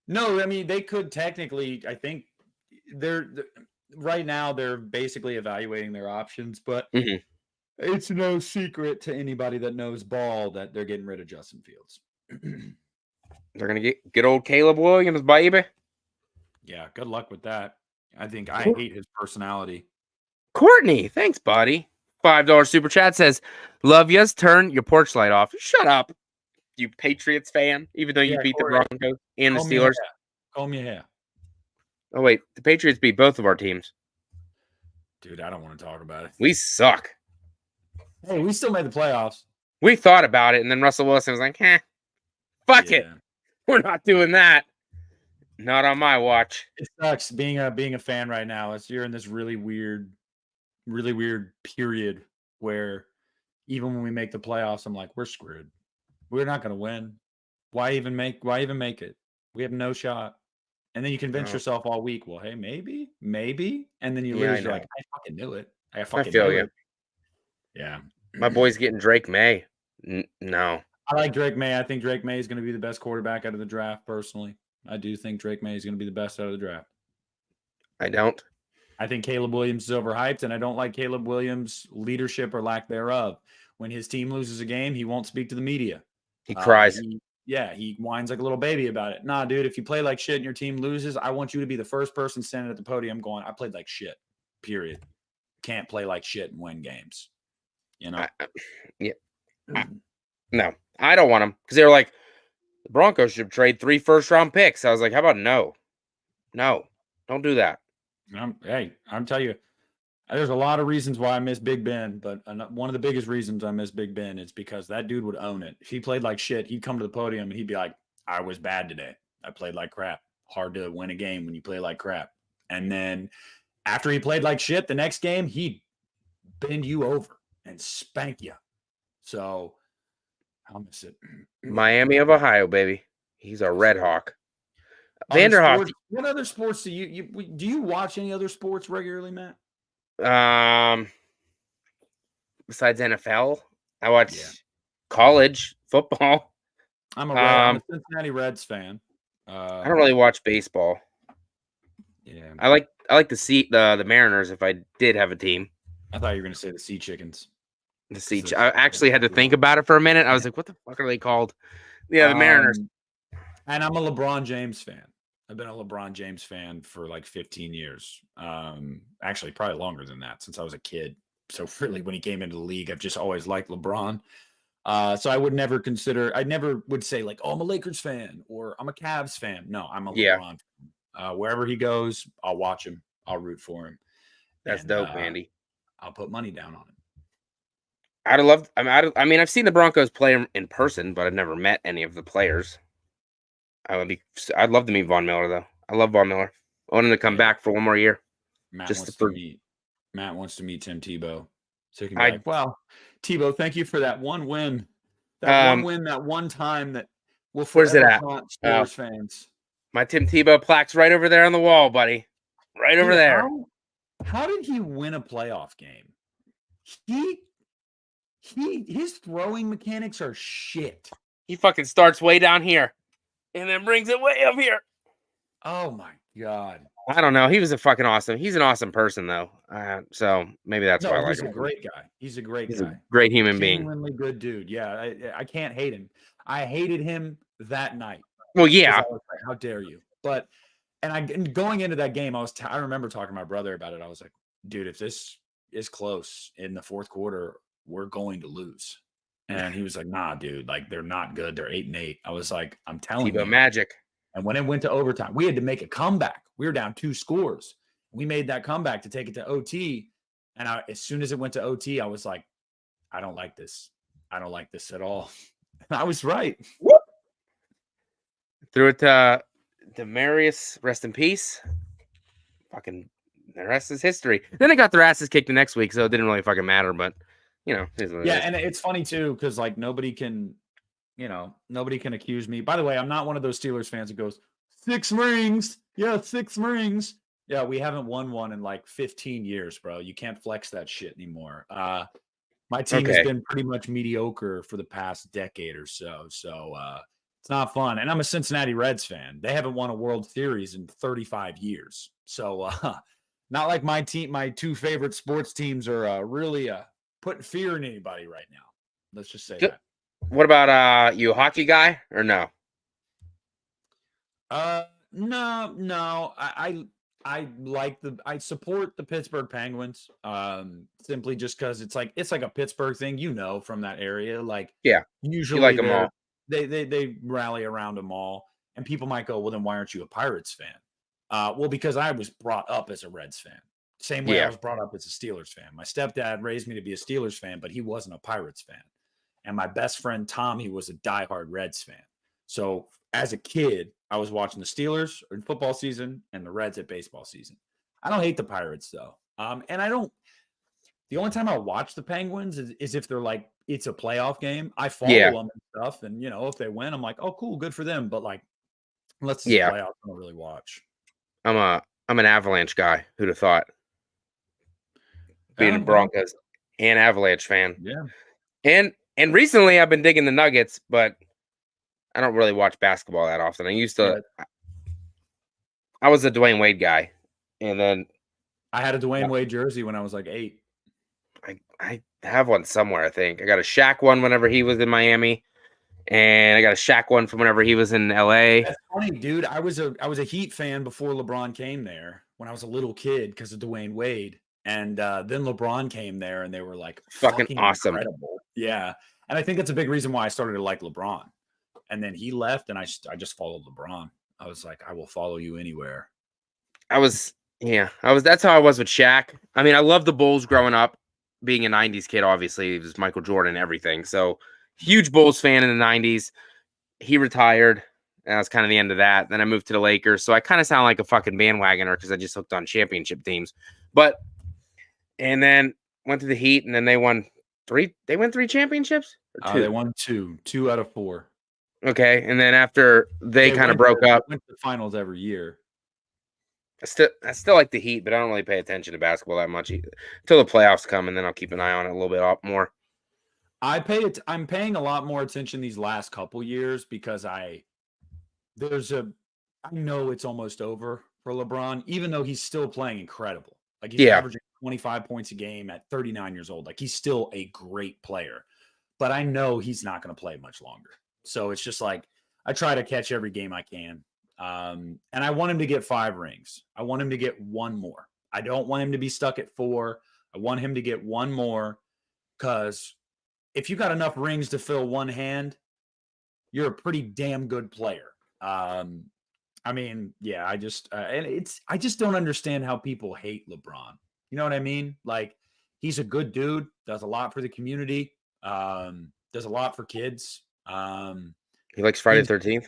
[SPEAKER 1] No,
[SPEAKER 2] I mean they could technically. I think they're right now. They're basically evaluating their options, but it's no secret to anybody that knows ball that they're getting rid of Justin Fields.
[SPEAKER 1] They're gonna get good old Caleb Williams, baby.
[SPEAKER 2] Yeah, good luck with that. I hate his personality.
[SPEAKER 1] Courtney, thanks, buddy. $5 super chat says, "Love yous. Turn your porch light off." Shut up, you Patriots fan. Even though you beat the Broncos and the Steelers.
[SPEAKER 2] Comb your hair.
[SPEAKER 1] Oh wait, the Patriots beat both of our teams.
[SPEAKER 2] Dude, I don't want to talk about it.
[SPEAKER 1] We suck.
[SPEAKER 2] Hey, we still made the playoffs.
[SPEAKER 1] We thought about it, and then Russell Wilson was like, fuck it. We're not doing that. Not on my watch."
[SPEAKER 2] It sucks being a fan right now. You're in this really weird period where even when we make the playoffs, I'm like, we're screwed. We're not going to win. Why even make it? We have no shot. And then you convince yourself all week, well, hey, maybe. And then you lose. You're like, I fucking knew it. I
[SPEAKER 1] feel you.
[SPEAKER 2] Yeah.
[SPEAKER 1] My boy's getting Drake May. No.
[SPEAKER 2] I like Drake May. I think Drake May is going to be the best quarterback out of the draft, personally. I do think Drake May is going to be the best out of the draft.
[SPEAKER 1] I don't.
[SPEAKER 2] I think Caleb Williams is overhyped, and I don't like Caleb Williams' leadership or lack thereof. When his team loses a game, he won't speak to the media.
[SPEAKER 1] He cries.
[SPEAKER 2] He whines like a little baby about it. Nah, dude, if you play like shit and your team loses, I want you to be the first person standing at the podium going, I played like shit, period. Can't play like shit and win games. You know?
[SPEAKER 1] No, I don't want him because they were like, the Broncos should trade 3 first-round picks. I was like, how about no? No, don't do that.
[SPEAKER 2] I'm telling you, there's a lot of reasons why I miss Big Ben, but one of the biggest reasons I miss Big Ben is because that dude would own it. If he played like shit, he'd come to the podium and he'd be like, I was bad today. I played like crap. Hard to win a game when you play like crap. And then after he played like shit, the next game, he'd bend you over and spank you. So I'll miss it.
[SPEAKER 1] Miami of Ohio, baby. He's a Red Hawk. Vanderhoff.
[SPEAKER 2] What other sports do you watch any other sports regularly, Matt?
[SPEAKER 1] Besides NFL, I watch college football.
[SPEAKER 2] I'm a Cincinnati Reds fan.
[SPEAKER 1] I don't really watch baseball.
[SPEAKER 2] Yeah,
[SPEAKER 1] I like to see the Mariners if I did have a team.
[SPEAKER 2] I thought you were going to say the Sea Chickens.
[SPEAKER 1] I actually had to think about it for a minute. I was like, what the fuck are they called? Yeah, the Mariners.
[SPEAKER 2] And I'm a LeBron James fan. I've been a LeBron James fan for like 15 years. Actually, probably longer than that since I was a kid. So really, when he came into the league, I've just always liked LeBron. So I never would say like, oh, I'm a Lakers fan or I'm a Cavs fan. No, I'm a LeBron fan. Wherever he goes, I'll watch him. I'll root for him.
[SPEAKER 1] That's dope, Andy.
[SPEAKER 2] I'll put money down on him.
[SPEAKER 1] I've seen the Broncos play in person, but I've never met any of the players. I'd love to meet Von Miller, though. I love Von Miller. I want him to come back for one more year.
[SPEAKER 2] Matt wants to meet Tim Tebow. So he can be like, wow, Tebow, thank you for that one win. That one time that will forever haunt Steelers fans.
[SPEAKER 1] My Tim Tebow plaque's right over there on the wall, buddy. Right over there.
[SPEAKER 2] How did he win a playoff game? His throwing mechanics are shit.
[SPEAKER 1] He fucking starts way down here and then brings it way up here.
[SPEAKER 2] Oh my God.
[SPEAKER 1] I don't know. He was a fucking awesome. He's an awesome person though. So maybe that's why I
[SPEAKER 2] No,
[SPEAKER 1] like
[SPEAKER 2] he's a
[SPEAKER 1] him.
[SPEAKER 2] great guy. He's a great
[SPEAKER 1] He's
[SPEAKER 2] guy.
[SPEAKER 1] a great human being.
[SPEAKER 2] Genuinely good dude. Yeah, I can't hate him. I hated him that night.
[SPEAKER 1] Well,
[SPEAKER 2] Because
[SPEAKER 1] yeah.
[SPEAKER 2] I was like, how dare you? But and going into that game, I remember talking to my brother about it. I was like, dude, if this is close in the fourth quarter, we're going to lose. And he was like, nah, dude, like they're not good. They're 8-8. I was like, I'm telling
[SPEAKER 1] Tebow
[SPEAKER 2] you.
[SPEAKER 1] magic.
[SPEAKER 2] And when it went to overtime, we had to make a comeback. We were down 2 scores. We made that comeback to take it to OT. And as soon as it went to OT, I was like, I don't like this. I don't like this at all. And I was right.
[SPEAKER 1] Whoop. Threw it to Demarius, rest in peace. Fucking the rest is history. Then they got their asses kicked the next week, so it didn't really fucking matter. But
[SPEAKER 2] Yeah, and it's funny too because like nobody can accuse me. By the way, I'm not one of those Steelers fans that goes 6 rings. Yeah, 6 rings. Yeah, we haven't won one in like 15 years, bro. You can't flex that shit anymore. My team has been pretty much mediocre for the past decade or so. So it's not fun. And I'm a Cincinnati Reds fan. They haven't won a World Series in 35 years. So not like my 2 favorite sports teams are really putting fear in anybody right now. Let's just say that.
[SPEAKER 1] What about you a hockey guy or no?
[SPEAKER 2] No. I support the Pittsburgh Penguins simply just because it's like a Pittsburgh thing, from that area. Like usually
[SPEAKER 1] you like them all.
[SPEAKER 2] They rally around them all, and people might go, well, then why aren't you a Pirates fan? Well, because I was brought up as a Reds fan. Same way I was brought up as a Steelers fan. My stepdad raised me to be a Steelers fan, but he wasn't a Pirates fan. And my best friend Tom, he was a diehard Reds fan. So as a kid, I was watching the Steelers in football season and the Reds at baseball season. I don't hate the Pirates though. And I don't. The only time I watch the Penguins is if they're like it's a playoff game. I follow them and stuff, and if they win, I'm like, oh, cool, good for them. But like, unless it's a playoff, I don't really watch.
[SPEAKER 1] I'm an Avalanche guy. Who'd have thought? Being a Broncos and Avalanche fan.
[SPEAKER 2] Yeah.
[SPEAKER 1] And recently I've been digging the Nuggets, but I don't really watch basketball that often. I used to. Yeah. I was a Dwayne Wade guy, and then
[SPEAKER 2] I had a Dwayne Wade jersey when I was like 8.
[SPEAKER 1] I have one somewhere. I think I got a Shaq one whenever he was in Miami, and I got a Shaq one from whenever he was in LA.
[SPEAKER 2] That's funny, dude. I was a Heat fan before LeBron came there when I was a little kid because of Dwayne Wade. And then LeBron came there, and they were like
[SPEAKER 1] fucking awesome.
[SPEAKER 2] Incredible. Yeah, and I think that's a big reason why I started to like LeBron. And then he left, and I just followed LeBron. I was like, I will follow you anywhere.
[SPEAKER 1] That's how I was with Shaq. I mean, I loved the Bulls growing up. Being a 90s kid, obviously, it was Michael Jordan and everything. So, huge Bulls fan in the 90s. He retired. And that was kind of the end of that. Then I moved to the Lakers. So, I kind of sound like a fucking bandwagoner because I just hooked on championship teams. And then went to the Heat, and then they won 3. They won 3 championships?
[SPEAKER 2] Or 2? They won 2. 2 out of 4.
[SPEAKER 1] Okay. And then after they kind of broke up.
[SPEAKER 2] They went to the finals every year.
[SPEAKER 1] I still like the Heat, but I don't really pay attention to basketball that much until the playoffs come, and then I'll keep an eye on it a little bit more.
[SPEAKER 2] I'm paying a lot more attention these last couple years because I know it's almost over for LeBron, even though he's still playing incredible. Like he's averaging 25 points a game at 39 years old. Like he's still a great player, but I know he's not going to play much longer. So it's just like I try to catch every game I can. And I want him to get 5 rings. I want him to get 1 more. I don't want him to be stuck at 4. I want him to get 1 more because if you got enough rings to fill 1 hand, you're a pretty damn good player. I just don't understand how people hate LeBron. You know what I mean? Like he's a good dude, does a lot for the community, does a lot for kids.
[SPEAKER 1] He likes Friday the 13th.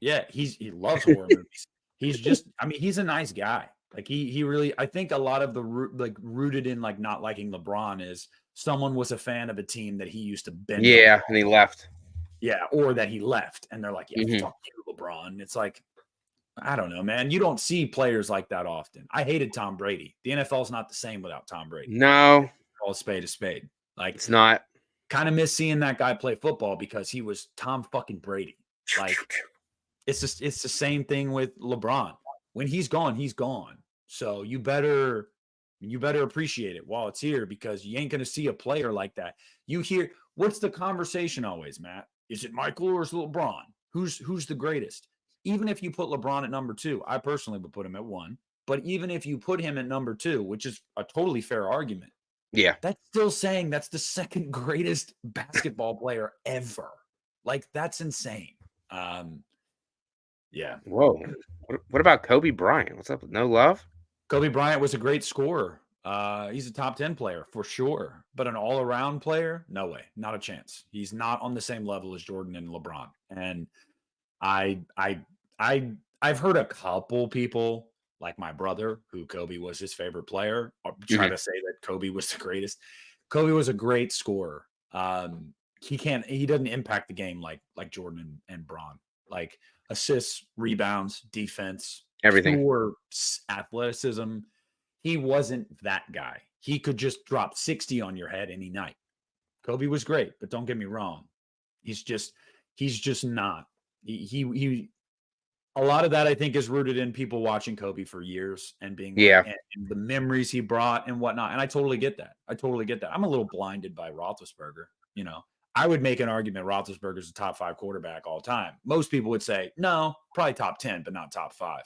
[SPEAKER 2] Yeah, he loves horror movies. He's a nice guy. Like he really, I think a lot of the rooted in like not liking LeBron is someone was a fan of a team that he used to bend.
[SPEAKER 1] Yeah, and he left.
[SPEAKER 2] Yeah, or that he left, and they're like, "Yeah, fuck you, LeBron." It's like, I don't know, man. You don't see players like that often. I hated Tom Brady. The NFL is not the same without Tom Brady.
[SPEAKER 1] No,
[SPEAKER 2] call a spade a spade. Like
[SPEAKER 1] it's not.
[SPEAKER 2] kind of miss seeing that guy play football because he was Tom fucking Brady. Like, it's the same thing with LeBron. When he's gone, he's gone. So you better appreciate it while it's here, because you ain't gonna see a player like that. You hear, what's the conversation always, Matt? Is it Michael or is it LeBron? Who's the greatest? Even if you put LeBron at number 2, I personally would put him at 1. But even if you put him at number 2, which is a totally fair argument,
[SPEAKER 1] Yeah.
[SPEAKER 2] that's still saying that's the second greatest basketball player ever. Like, that's insane. Yeah.
[SPEAKER 1] Whoa. What about Kobe Bryant? What's up with no love?
[SPEAKER 2] Kobe Bryant was a great scorer. He's a top 10 player for sure, but an all-around player, no way, not a chance. He's not on the same level as Jordan and LeBron. And I've heard a couple people, like my brother, who Kobe was his favorite player, try to say that Kobe was the greatest. Kobe was a great scorer. He doesn't impact the game like Jordan and Bron. Like, assists, rebounds, defense,
[SPEAKER 1] Everything.
[SPEAKER 2] pure athleticism. He wasn't that guy. He could just drop 60 on your head any night. Kobe was great, but don't get me wrong. He's just not. He a lot of that, I think, is rooted in people watching Kobe for years and being and the memories he brought and whatnot. And I totally get that. I'm a little blinded by Roethlisberger. You know, I would make an argument Roethlisberger's a top 5 quarterback all time. Most people would say, no, probably top 10, but not top 5.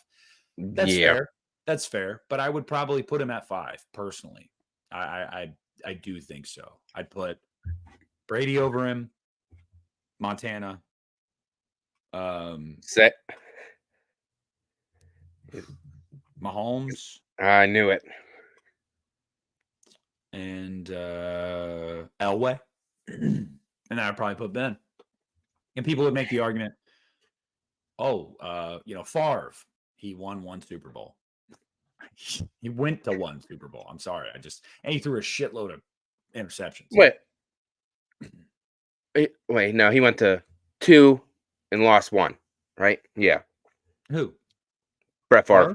[SPEAKER 2] That's fair. That's fair. But I would probably put him at 5 personally. I do think so. I'd put Brady over him, Montana.
[SPEAKER 1] Set.
[SPEAKER 2] Mahomes.
[SPEAKER 1] I knew it.
[SPEAKER 2] And Elway. And I'd probably put Ben. And people would make the argument, Favre, he won 1 Super Bowl. He went to 1 Super Bowl. I'm sorry. And he threw a shitload of interceptions.
[SPEAKER 1] Wait, no, he went to 2 and lost 1, right? Yeah.
[SPEAKER 2] Who?
[SPEAKER 1] Brett Favre.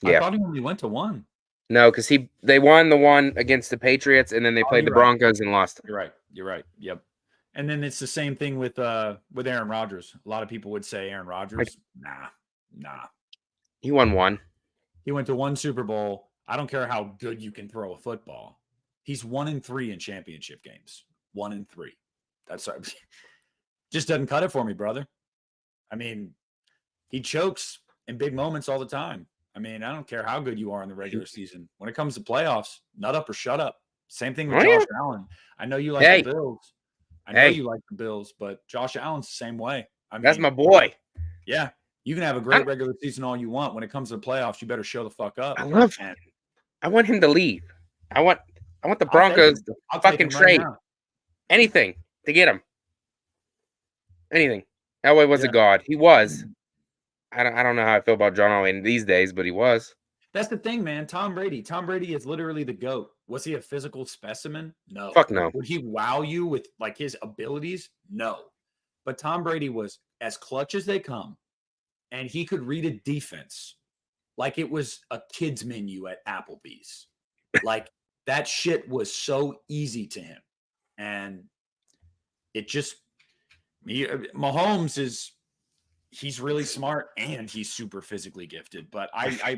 [SPEAKER 2] Yeah. I thought he only went to 1.
[SPEAKER 1] No, because they won the one against the Patriots, and then they played the Broncos and lost.
[SPEAKER 2] You're right. Yep. And then it's the same thing with Aaron Rodgers. A lot of people would say Aaron Rodgers. Nah.
[SPEAKER 1] He won 1.
[SPEAKER 2] He went to 1 Super Bowl. I don't care how good you can throw a football. He's 1-3 in championship games. 1-3. That's just doesn't cut it for me, brother. I mean, he chokes in big moments all the time. I mean, I don't care how good you are in the regular season. When it comes to playoffs, nut up or shut up. Same thing with Josh Allen. I know you like the Bills. You like the Bills, but Josh Allen's the same way. I mean,
[SPEAKER 1] that's my boy.
[SPEAKER 2] Yeah. You can have a great regular season all you want. When it comes to the playoffs, you better show the fuck up.
[SPEAKER 1] I want him to leave. I want the Broncos to fucking trade anything to get him. Anything. Elway was a god. He was. I don't know how I feel about John Elway these days, but he was.
[SPEAKER 2] That's the thing, man. Tom Brady is literally the GOAT. Was he a physical specimen? No.
[SPEAKER 1] Fuck no.
[SPEAKER 2] Would he wow you with like his abilities? No. But Tom Brady was as clutch as they come, and he could read a defense like it was a kid's menu at Applebee's. Like, that shit was so easy to him. And it just Mahomes he's really smart and he's super physically gifted. But I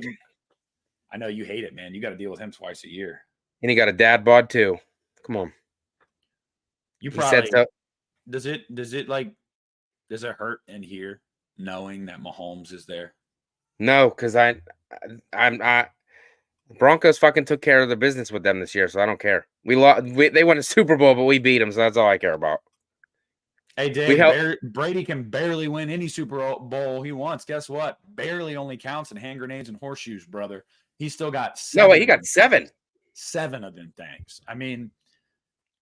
[SPEAKER 2] know you hate it, man. You got to deal with him twice a year.
[SPEAKER 1] And he got a dad bod too. Come on.
[SPEAKER 2] You probably does it hurt in here knowing that Mahomes is there?
[SPEAKER 1] No, because Broncos fucking took care of the business with them this year, so I don't care. They won a Super Bowl, but we beat them, so that's all I care about.
[SPEAKER 2] Hey, Dave, Brady can barely win any Super Bowl he wants. Guess what? Barely only counts in hand grenades and horseshoes, brother. He's still got 7.
[SPEAKER 1] No, wait, he got 7.
[SPEAKER 2] 7 of them things. I mean,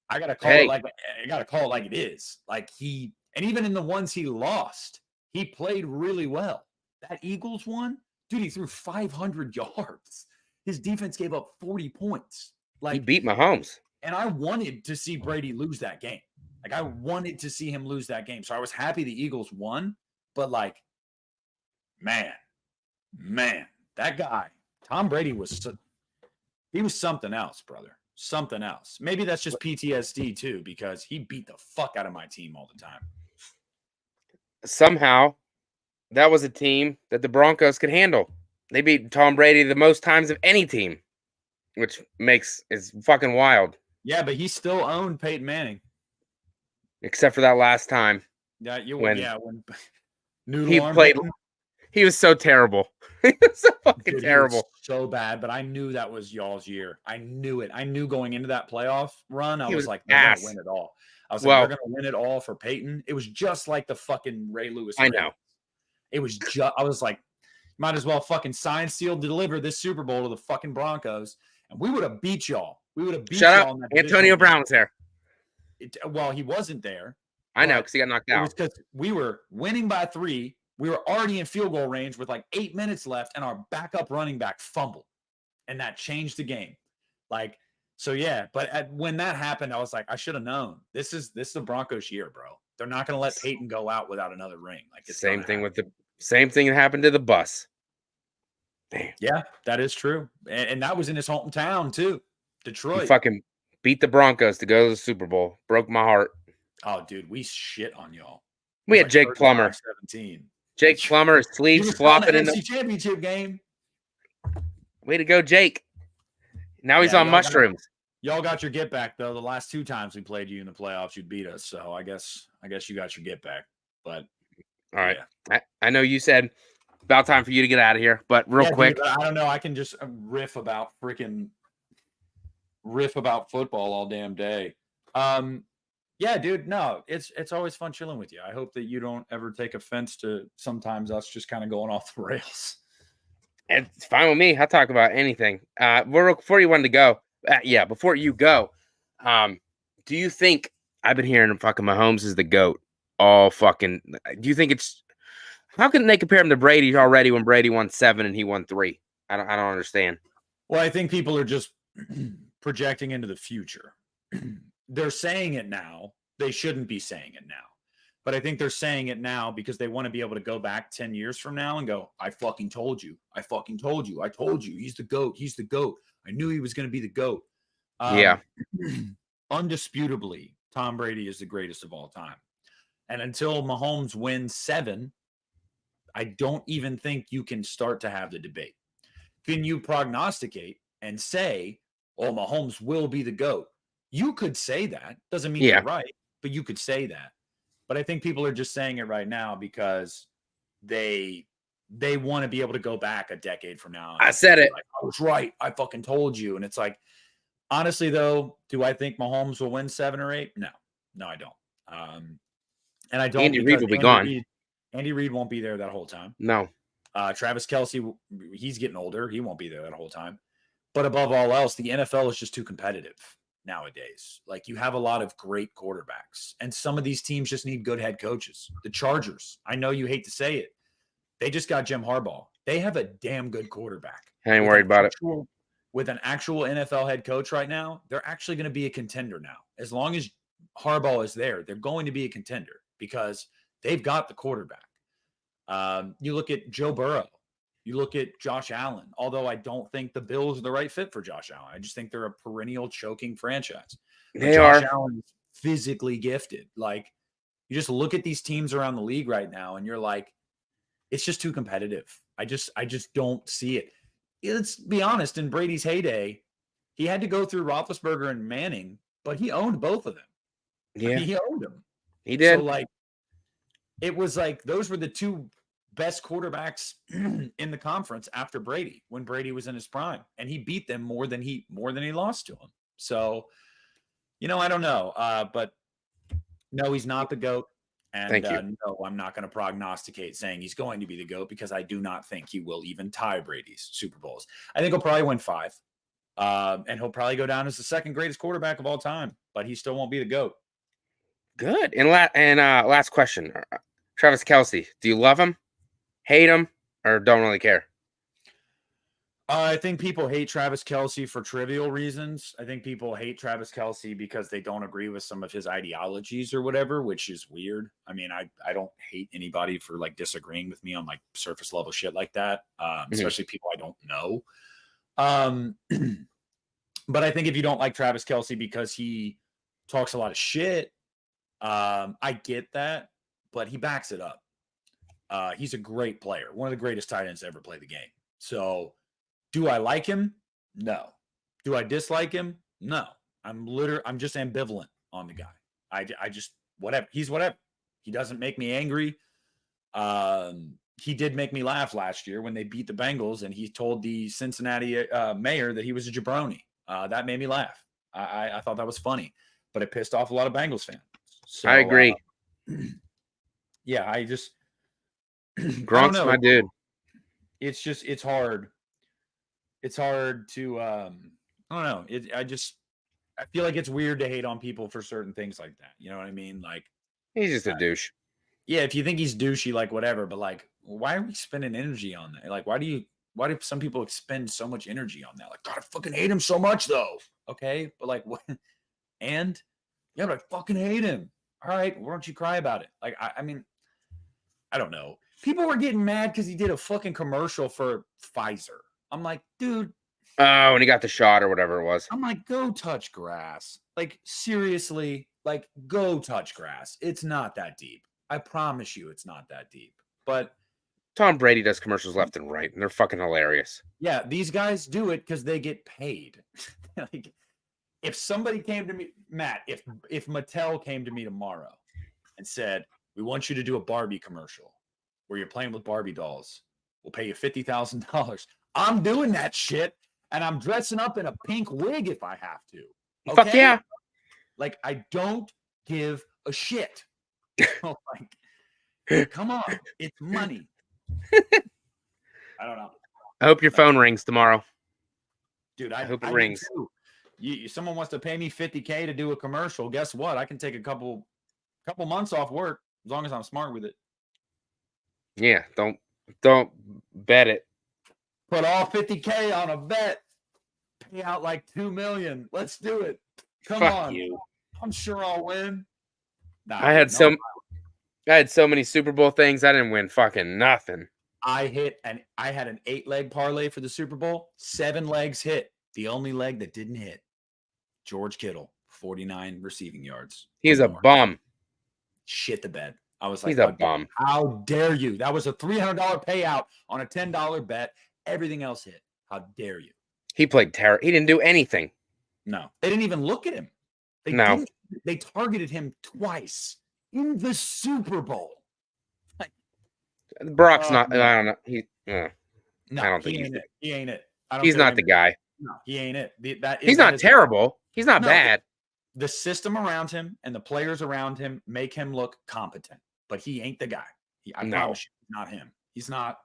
[SPEAKER 2] I gotta call it like it is. Like, and even in the ones he lost, he played really well. That Eagles one, dude, he threw 500 yards. His defense gave up 40 points. Like,
[SPEAKER 1] he beat Mahomes.
[SPEAKER 2] And I wanted to see Brady lose that game. Like, I wanted to see him lose that game. So I was happy the Eagles won. But, like, man, that guy, Tom Brady he was something else, brother. something else. Maybe that's just PTSD too, because he beat the fuck out of my team all the time.
[SPEAKER 1] Somehow, that was a team that the Broncos could handle. They beat Tom Brady the most times of any team, which is fucking wild.
[SPEAKER 2] Yeah, but he still owned Peyton Manning.
[SPEAKER 1] Except for that last time.
[SPEAKER 2] When Noodle
[SPEAKER 1] he
[SPEAKER 2] Arm
[SPEAKER 1] played. He was so terrible. He was so fucking terrible.
[SPEAKER 2] So bad, but I knew that was y'all's year. I knew it. I knew going into that playoff run, I was like, they're going to win it all. I was like, they're going to win it all for Peyton. It was just like the fucking Ray Lewis.
[SPEAKER 1] I know.
[SPEAKER 2] It was just, I was like, might as well fucking sign, seal, deliver this Super Bowl to the fucking Broncos, and we would have beat y'all. We would have beat y'all.
[SPEAKER 1] Shut up. Antonio Brown was there.
[SPEAKER 2] Well, he wasn't there.
[SPEAKER 1] I know, because he got knocked out.
[SPEAKER 2] It was because we were winning by 3. We were already in field goal range with like 8 minutes left, and our backup running back fumbled, and that changed the game. Like, so yeah. But when that happened, I was like, I should have known. This is the Broncos' year, bro. They're not going to let Peyton go out without another ring. Like, it's
[SPEAKER 1] same thing that happened to the bus.
[SPEAKER 2] Damn. Yeah, that is true, and that was in his hometown too, Detroit.
[SPEAKER 1] He fucking beat the Broncos to go to the Super Bowl. Broke my heart.
[SPEAKER 2] Oh, dude, we shit on y'all.
[SPEAKER 1] We had Jake Plummer.
[SPEAKER 2] 17.
[SPEAKER 1] Jake Plummer, his sleeves flopping in the
[SPEAKER 2] championship game.
[SPEAKER 1] Way to go, Jake. Now he's on mushrooms.
[SPEAKER 2] Y'all got your get back though. The last 2 times we played you in the playoffs, you beat us. So I guess you got your get back. But
[SPEAKER 1] all right, yeah. I know you said about time for you to get out of here, but real quick,
[SPEAKER 2] dude, I don't know. I can just riff about football all damn day. Yeah, dude. No, it's always fun chilling with you. I hope that you don't ever take offense to sometimes us just kind of going off the rails.
[SPEAKER 1] It's fine with me. I'll talk about anything. Before you wanted to go, before you go, do you think I've been hearing fucking Mahomes is the GOAT? All fucking. Do you think it's? How can they compare him to Brady already when Brady won 7 and he won 3? I don't understand.
[SPEAKER 2] Well, I think people are just projecting into the future. They're saying it now. They shouldn't be saying it now. But I think they're saying it now because they want to be able to go back 10 years from now and go, I fucking told you. I fucking told you. I told you. He's the GOAT. He's the GOAT. I knew he was going to be the GOAT. Undisputably, Tom Brady is the greatest of all time. And until Mahomes wins 7, I don't even think you can start to have the debate. Can you prognosticate and say, oh, Mahomes will be the GOAT? You could say that. Doesn't mean you're right, but you could say that. But I think people are just saying it right now because they want to be able to go back a decade from now.
[SPEAKER 1] I said it.
[SPEAKER 2] Like, I was right. I fucking told you. And it's like, honestly, though, do I think Mahomes will win 7 or 8? No, I don't. And I don't.
[SPEAKER 1] Andy Reid will be gone.
[SPEAKER 2] Andy Reid won't be there that whole time.
[SPEAKER 1] No.
[SPEAKER 2] Travis Kelce, he's getting older. He won't be there that whole time. But above all else, the NFL is just too competitive nowadays. Like, you have a lot of great quarterbacks, and some of these teams just need good head coaches. The Chargers, I know you hate to say it, they just got Jim Harbaugh. They have a damn good quarterback.
[SPEAKER 1] I ain't worried about it.
[SPEAKER 2] With an actual NFL head coach right now, they're actually going to be a contender now. As long as Harbaugh is there, they're going to be a contender because they've got the quarterback. You look at Joe Burrow. You look at Josh Allen, although I don't think the Bills are the right fit for Josh Allen. I just think they're a perennial choking franchise. Josh Allen's physically gifted. Like, you just look at these teams around the league right now, and you're like, it's just too competitive. I just don't see it. Let's be honest. In Brady's heyday, he had to go through Roethlisberger and Manning, but he owned both of them.
[SPEAKER 1] Yeah,
[SPEAKER 2] he owned them.
[SPEAKER 1] He did.
[SPEAKER 2] So, like, it was like those were the 2 best quarterbacks in the conference after Brady when Brady was in his prime, and he beat them more than he lost to them. So, I don't know. But no, he's not the GOAT. And
[SPEAKER 1] Thank you.
[SPEAKER 2] No, I'm not going to prognosticate saying he's going to be the GOAT because I do not think he will even tie Brady's Super Bowls. I think he'll probably win 5. And he'll probably go down as the 2nd greatest quarterback of all time, but he still won't be the GOAT.
[SPEAKER 1] Good. And last question. Travis Kelce, do you love him, hate him, or don't really care?
[SPEAKER 2] I think people hate Travis Kelce for trivial reasons. I think people hate Travis Kelce because they don't agree with some of his ideologies or whatever, which is weird. I mean, I don't hate anybody for like disagreeing with me on like surface level shit like that, especially people I don't know. But I think if you don't like Travis Kelce because he talks a lot of shit, I get that, but he backs it up. He's a great player, one of the greatest tight ends to ever play the game. So, do I like him? No. Do I dislike him? No. I'm just ambivalent on the guy. I just whatever. He's whatever. He doesn't make me angry. He did make me laugh last year when they beat the Bengals, and he told the Cincinnati mayor that he was a jabroni. That made me laugh. I thought that was funny, but it pissed off a lot of Bengals fans. So,
[SPEAKER 1] I agree.
[SPEAKER 2] Yeah, I just
[SPEAKER 1] Gronk's my dude.
[SPEAKER 2] It's hard. It's hard to I don't know. I feel like it's weird to hate on people for certain things like that. You know what I mean? Like,
[SPEAKER 1] he's just a douche.
[SPEAKER 2] Yeah, if you think he's douchey, like whatever, but like, why are we spending energy on that? Like, why do some people expend so much energy on that? Like, God, I fucking hate him so much though. Okay, but like, what? And yeah, but I fucking hate him. All right, why don't you cry about it? Like, I mean, I don't know. People were getting mad because he did a fucking commercial for Pfizer. I'm like, dude.
[SPEAKER 1] Oh, when he got the shot or whatever it was.
[SPEAKER 2] I'm like, go touch grass. Like, seriously, like, go touch grass. It's not that deep. I promise you it's not that deep. But
[SPEAKER 1] Tom Brady does commercials left and right, and they're fucking hilarious.
[SPEAKER 2] Yeah, these guys do it because they get paid. Like, if somebody came to me, Matt, if Mattel came to me tomorrow and said, we want you to do a Barbie commercial where you're playing with Barbie dolls, we'll pay you $50,000. I'm doing that shit, and I'm dressing up in a pink wig if I have to. Okay?
[SPEAKER 1] Fuck yeah.
[SPEAKER 2] Like, I don't give a shit. Like, come on, it's money. I don't know.
[SPEAKER 1] I hope your phone rings tomorrow.
[SPEAKER 2] Dude,
[SPEAKER 1] I hope it rings.
[SPEAKER 2] Someone wants to pay me $50K to do a commercial. Guess what? I can take a couple months off work as long as I'm smart with it.
[SPEAKER 1] Yeah, don't bet it.
[SPEAKER 2] Put all $50K on a bet. Pay out like $2 million. Let's do it. Come on.
[SPEAKER 1] You.
[SPEAKER 2] I'm sure I'll win. Nah,
[SPEAKER 1] I had so many Super Bowl things. I didn't win fucking nothing.
[SPEAKER 2] I had an 8-leg parlay for the Super Bowl. 7 legs hit. The only leg that didn't hit. George Kittle, 49 receiving yards.
[SPEAKER 1] He's a bum.
[SPEAKER 2] Shit the bed. I was like,
[SPEAKER 1] he's a bum.
[SPEAKER 2] How dare you? That was a $300 payout on a $10 bet. Everything else hit. How dare you?
[SPEAKER 1] He played terrible. He didn't do anything.
[SPEAKER 2] No. They didn't even look at him. They targeted him twice in the Super Bowl.
[SPEAKER 1] Like, Brock's not. I don't know.
[SPEAKER 2] No,
[SPEAKER 1] I don't think
[SPEAKER 2] he ain't it.
[SPEAKER 1] He's not the guy.
[SPEAKER 2] No, he ain't it.
[SPEAKER 1] He's not terrible. He's not bad.
[SPEAKER 2] The system around him and the players around him make him look competent, but he ain't the guy. I promise you, not him. He's not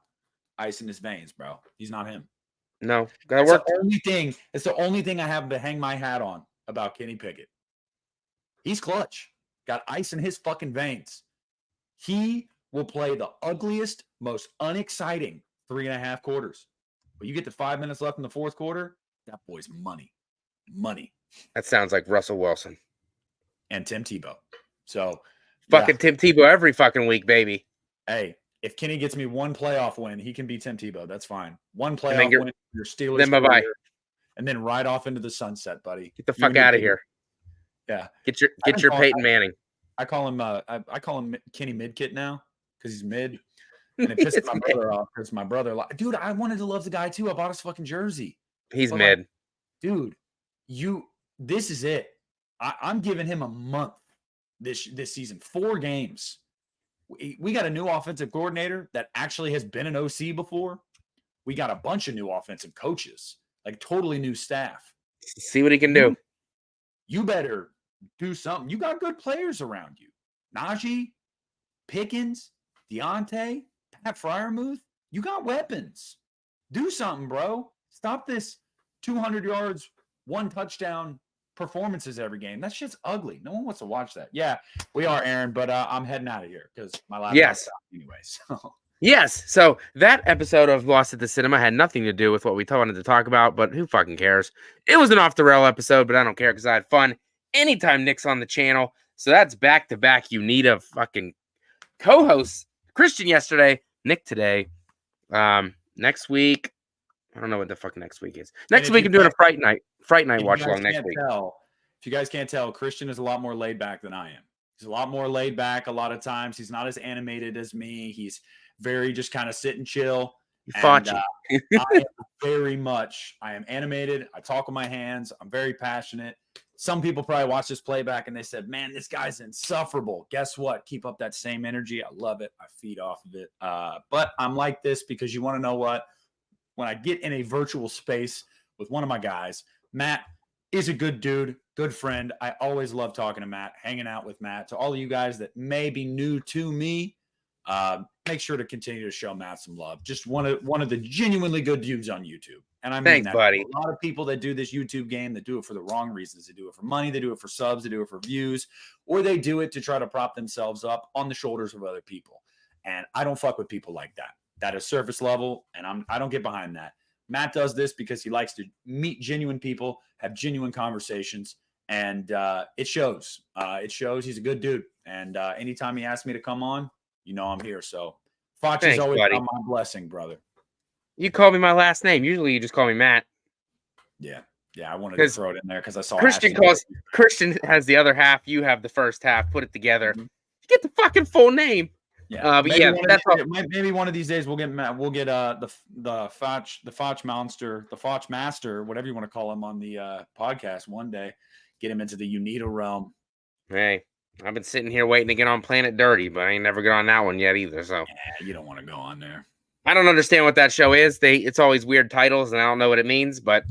[SPEAKER 2] ice in his veins, bro. He's not him.
[SPEAKER 1] No, gotta work.
[SPEAKER 2] It's the only thing I have to hang my hat on about Kenny Pickett. He's clutch. Got ice in his fucking veins. He will play the ugliest, most unexciting 3.5 quarters. But you get to 5 minutes left in the fourth quarter, that boy's money. Money.
[SPEAKER 1] That sounds like Russell Wilson.
[SPEAKER 2] And Tim Tebow. So
[SPEAKER 1] fucking Tim Tebow every fucking week, baby.
[SPEAKER 2] Hey, if Kenny gets me one playoff win, he can be Tim Tebow. That's fine. One playoff win, your Steelers.
[SPEAKER 1] Then bye-bye.
[SPEAKER 2] And then ride off into the sunset, buddy.
[SPEAKER 1] Get the fuck out of here.
[SPEAKER 2] Yeah.
[SPEAKER 1] Get your Peyton Manning.
[SPEAKER 2] I call him Kenny Midkit now because he's mid. And it pissed my brother off because my brother, dude, I wanted to love the guy too. I bought his fucking jersey.
[SPEAKER 1] He's mid.
[SPEAKER 2] Dude, this is it. I'm giving him a month this season. 4 games. We got a new offensive coordinator that actually has been an OC before. We got a bunch of new offensive coaches, like totally new staff.
[SPEAKER 1] See what he can do.
[SPEAKER 2] You better do something. You got good players around you. Najee, Pickens, Deontay, Pat Freiermuth. You got weapons. Do something, bro. Stop this 200 yards, 1 touchdown performances every game. That shit's ugly. No one wants to watch that. Yeah, we are, Aaron, but I'm heading out of here because my laptop's out anyway. So.
[SPEAKER 1] Yes. So that episode of Lost at the Cinema had nothing to do with what we wanted to talk about, but who fucking cares? It was an off the rail episode, but I don't care because I had fun anytime Nick's on the channel. So that's back to back. You need a fucking co-host. Christian yesterday, Nick today. Next week, I don't know what the fuck next week is. Next week I'm doing a Fright Night. Fright Night
[SPEAKER 2] If you
[SPEAKER 1] watch
[SPEAKER 2] guys
[SPEAKER 1] along next
[SPEAKER 2] can't
[SPEAKER 1] week.
[SPEAKER 2] tell, if you guys can't tell, Christian is a lot more laid back than I am. He's a lot more laid back a lot of times. He's not as animated as me. He's very just kind of sit and chill. And
[SPEAKER 1] Facci.
[SPEAKER 2] I am animated. I talk with my hands. I'm very passionate. Some people probably watch this playback and they said, man, this guy's insufferable. Guess what? Keep up that same energy. I love it. I feed off of it. But I'm like this because you want to know what? When I get in a virtual space with one of my guys, Matt is a good dude, good friend. I always love talking to Matt, hanging out with Matt. To all of you guys that may be new to me, make sure to continue to show Matt some love. Just one of the genuinely good dudes on YouTube. And I mean
[SPEAKER 1] Thanks,
[SPEAKER 2] that.
[SPEAKER 1] buddy.
[SPEAKER 2] A lot of people that do this YouTube game that do it for the wrong reasons. They do it for money, they do it for subs, they do it for views, or they do it to try to prop themselves up on the shoulders of other people. And I don't fuck with people like that. That is surface level, and I don't get behind that. Matt does this because he likes to meet genuine people, have genuine conversations, and it shows. It shows he's a good dude. And anytime he asks me to come on, you know I'm here. So FACCI'S
[SPEAKER 1] Thanks,
[SPEAKER 2] always
[SPEAKER 1] buddy.
[SPEAKER 2] got my blessing, brother.
[SPEAKER 1] You call me my last name. Usually you just call me Matt.
[SPEAKER 2] Yeah. I wanted to throw it in there because I saw
[SPEAKER 1] Christian has the other half. You have the first half. Put it together.
[SPEAKER 2] Mm-hmm.
[SPEAKER 1] Get the fucking full name.
[SPEAKER 2] Yeah,
[SPEAKER 1] but yeah, that's all.
[SPEAKER 2] Maybe one of these days we'll get the Fotch Monster, the Fotch Master, whatever you want to call him on the podcast one day. Get him into the UNITA realm.
[SPEAKER 1] Hey, I've been sitting here waiting to get on Planet Dirty, but I ain't never got on that one yet either. So
[SPEAKER 2] yeah, you don't want to go on there.
[SPEAKER 1] I don't understand what that show is. It's always weird titles, and I don't know what it means, but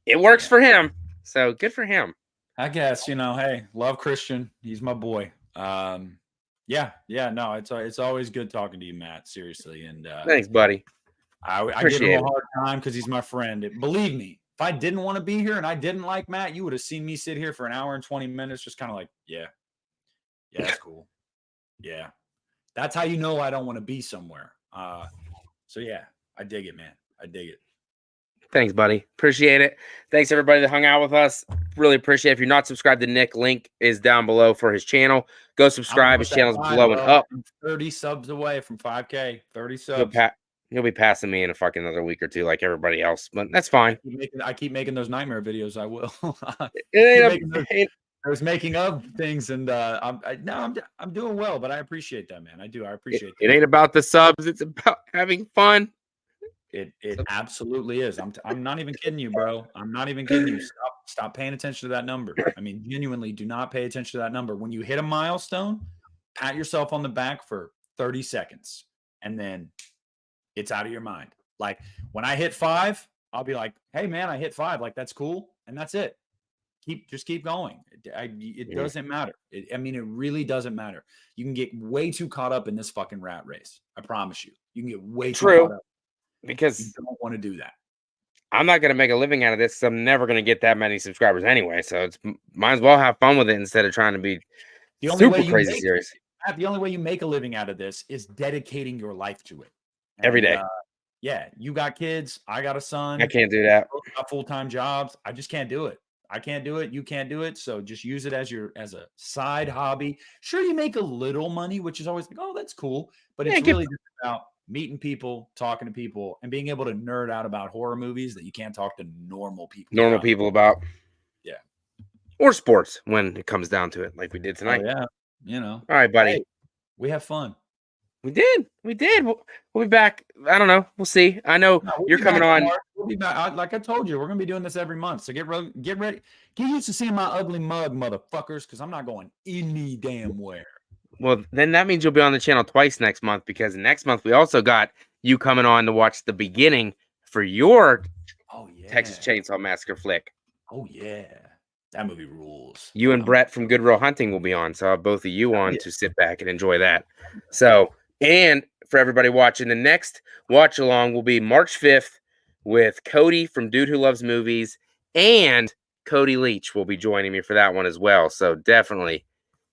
[SPEAKER 1] it works for him. So good for him.
[SPEAKER 2] I guess, hey, love Christian. He's my boy. Yeah, no, it's always good talking to you, Matt. Seriously, and
[SPEAKER 1] thanks, buddy.
[SPEAKER 2] I give him a hard time because he's my friend. Believe me, if I didn't want to be here and I didn't like Matt, you would have seen me sit here for an hour and 20 minutes, just kind of like, yeah, that's cool. Yeah, that's how you know I don't want to be somewhere. So yeah, I dig it, man. I dig it.
[SPEAKER 1] Thanks, buddy. Appreciate it. Thanks, everybody that hung out with us. Really appreciate it. If you're not subscribed to Nick, link is down below for his channel. Go subscribe. His channel's blowing up.
[SPEAKER 2] I'm 30 subs away from 5K. 30 subs.
[SPEAKER 1] He'll be passing me in a fucking another week or two like everybody else, but that's fine.
[SPEAKER 2] I keep making those nightmare videos. I will. I was making of things, and I'm doing well, but I appreciate that, man. I do. I appreciate that.
[SPEAKER 1] It ain't about the subs. It's about having fun.
[SPEAKER 2] It absolutely is. I'm not even kidding you, bro. I'm not even kidding you. Stop paying attention to that number. I mean, genuinely, do not pay attention to that number. When you hit a milestone, pat yourself on the back for 30 seconds, and then it's out of your mind. Like when I hit 5, I'll be like, "Hey, man, I hit 5. Like that's cool," and that's it. Just keep going. It doesn't matter. It really doesn't matter. You can get way too caught up in this fucking rat race. I promise you. You can get way too caught up.
[SPEAKER 1] Because
[SPEAKER 2] you don't want to do that.
[SPEAKER 1] I'm not going to make a living out of this. I'm never going to get that many subscribers anyway. So might as well have fun with it instead of trying to be super crazy serious.
[SPEAKER 2] The only way you make a living out of this is dedicating your life to it.
[SPEAKER 1] Every day.
[SPEAKER 2] Yeah. You got kids. I got a son.
[SPEAKER 1] I can't do that.
[SPEAKER 2] Both got full-time jobs. I just can't do it. I can't do it. You can't do it. So just use it as a side hobby. Sure, you make a little money, which is always like, oh, that's cool. But it's really just about meeting people, talking to people, and being able to nerd out about horror movies that you can't talk to normal people
[SPEAKER 1] about.
[SPEAKER 2] Yeah.
[SPEAKER 1] Or sports when it comes down to it, like we did tonight.
[SPEAKER 2] Oh, yeah. All
[SPEAKER 1] right, buddy.
[SPEAKER 2] Hey, we have fun.
[SPEAKER 1] We did. We'll be back. I don't know. We'll see. I know you're coming on.
[SPEAKER 2] We'll be back. Like I told you, we're going to be doing this every month. So get ready. Get used to seeing my ugly mug, motherfuckers, because I'm not going any damn where.
[SPEAKER 1] Well, then that means you'll be on the channel twice next month, because next month we also got you coming on to watch the beginning for your Texas Chainsaw Massacre flick.
[SPEAKER 2] Oh, yeah. That movie rules.
[SPEAKER 1] You and Brett from Good Real Hunting will be on, so I'll have both of you on to sit back and enjoy that. So, and for everybody watching, the next watch along will be March 5th with Cody from Dude Who Loves Movies, and Cody Leach will be joining me for that one as well. So definitely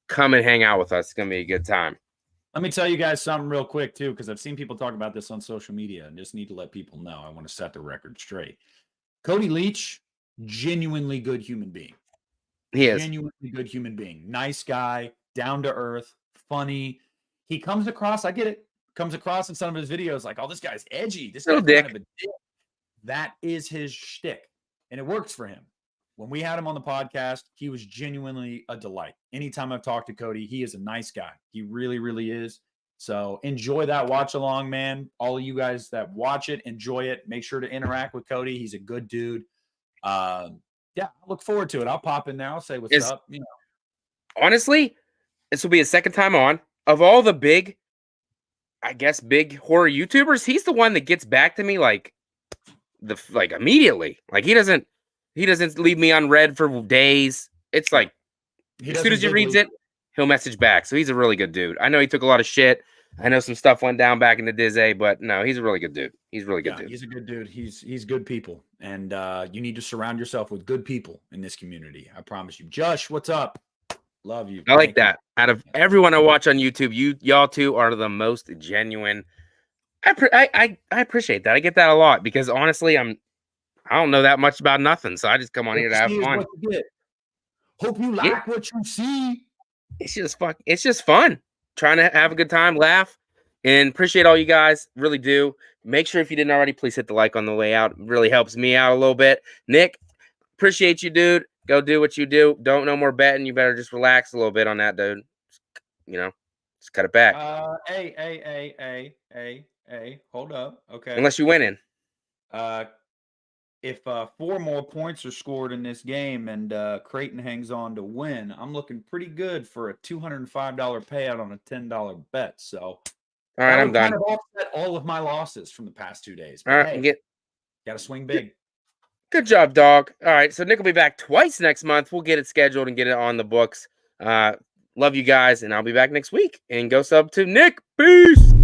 [SPEAKER 1] come and hang out with us. It's going to be a good time.
[SPEAKER 2] Let me tell you guys something real quick, too, because I've seen people talk about this on social media and just need to let people know. I want to set the record straight. Cody Leach, genuinely good human being.
[SPEAKER 1] He is.
[SPEAKER 2] Genuinely good human being. Nice guy, down to earth, funny. He comes across, I get it, comes across in some of his videos like, oh, this guy's edgy. This guy's kind of a dick. That is his shtick. and it works for him. When we had him on the podcast, he was genuinely a delight. Anytime I've talked to Cody, he is a nice guy. He really, really is. So enjoy that watch along, man. All of you guys that watch it, enjoy it. Make sure to interact with Cody. He's a good dude. Yeah, I look forward to it. I'll pop in there. I'll say what's up. You know,
[SPEAKER 1] honestly, this will be his second time on. Of all the big, I guess, big horror YouTubers, he's the one that gets back to me like immediately. Like he doesn't leave me unread for days. It's like as soon as he reads it, he'll message back. So he's a really good dude. I know he took a lot of shit. I know some stuff went down back in the Disney, but no, he's a really good dude. He's a really good dude.
[SPEAKER 2] He's a good dude. He's good people. And you need to surround yourself with good people in this community. I promise you. Josh, what's up? Love you.
[SPEAKER 1] I like that. Out of everyone I watch on YouTube, y'all two are the most genuine. I appreciate that. I get that a lot because honestly, I don't know that much about nothing. So I just come on here to have fun.
[SPEAKER 2] Hope you like what you see.
[SPEAKER 1] It's just fun. Trying to have a good time, laugh, and appreciate all you guys. Really do. Make sure if you didn't already, please hit the like on the way out. It really helps me out a little bit. Nick, appreciate you, dude. Go do what you do. Don't no more betting. You better just relax a little bit on that, dude. You know, just cut it back.
[SPEAKER 2] Hey, hold up. Okay.
[SPEAKER 1] Unless you win in.
[SPEAKER 2] If 4 more points are scored in this game and Creighton hangs on to win, I'm looking pretty good for a $205 payout on a $10 bet. So,
[SPEAKER 1] all right, I'm done.
[SPEAKER 2] Kind of offset all of my losses from the past 2 days.
[SPEAKER 1] But all right,
[SPEAKER 2] hey, got to swing big.
[SPEAKER 1] Good job, dog. All right, so Nick will be back twice next month. We'll get it scheduled and get it on the books. Love you guys, and I'll be back next week. And go sub to Nick. Peace.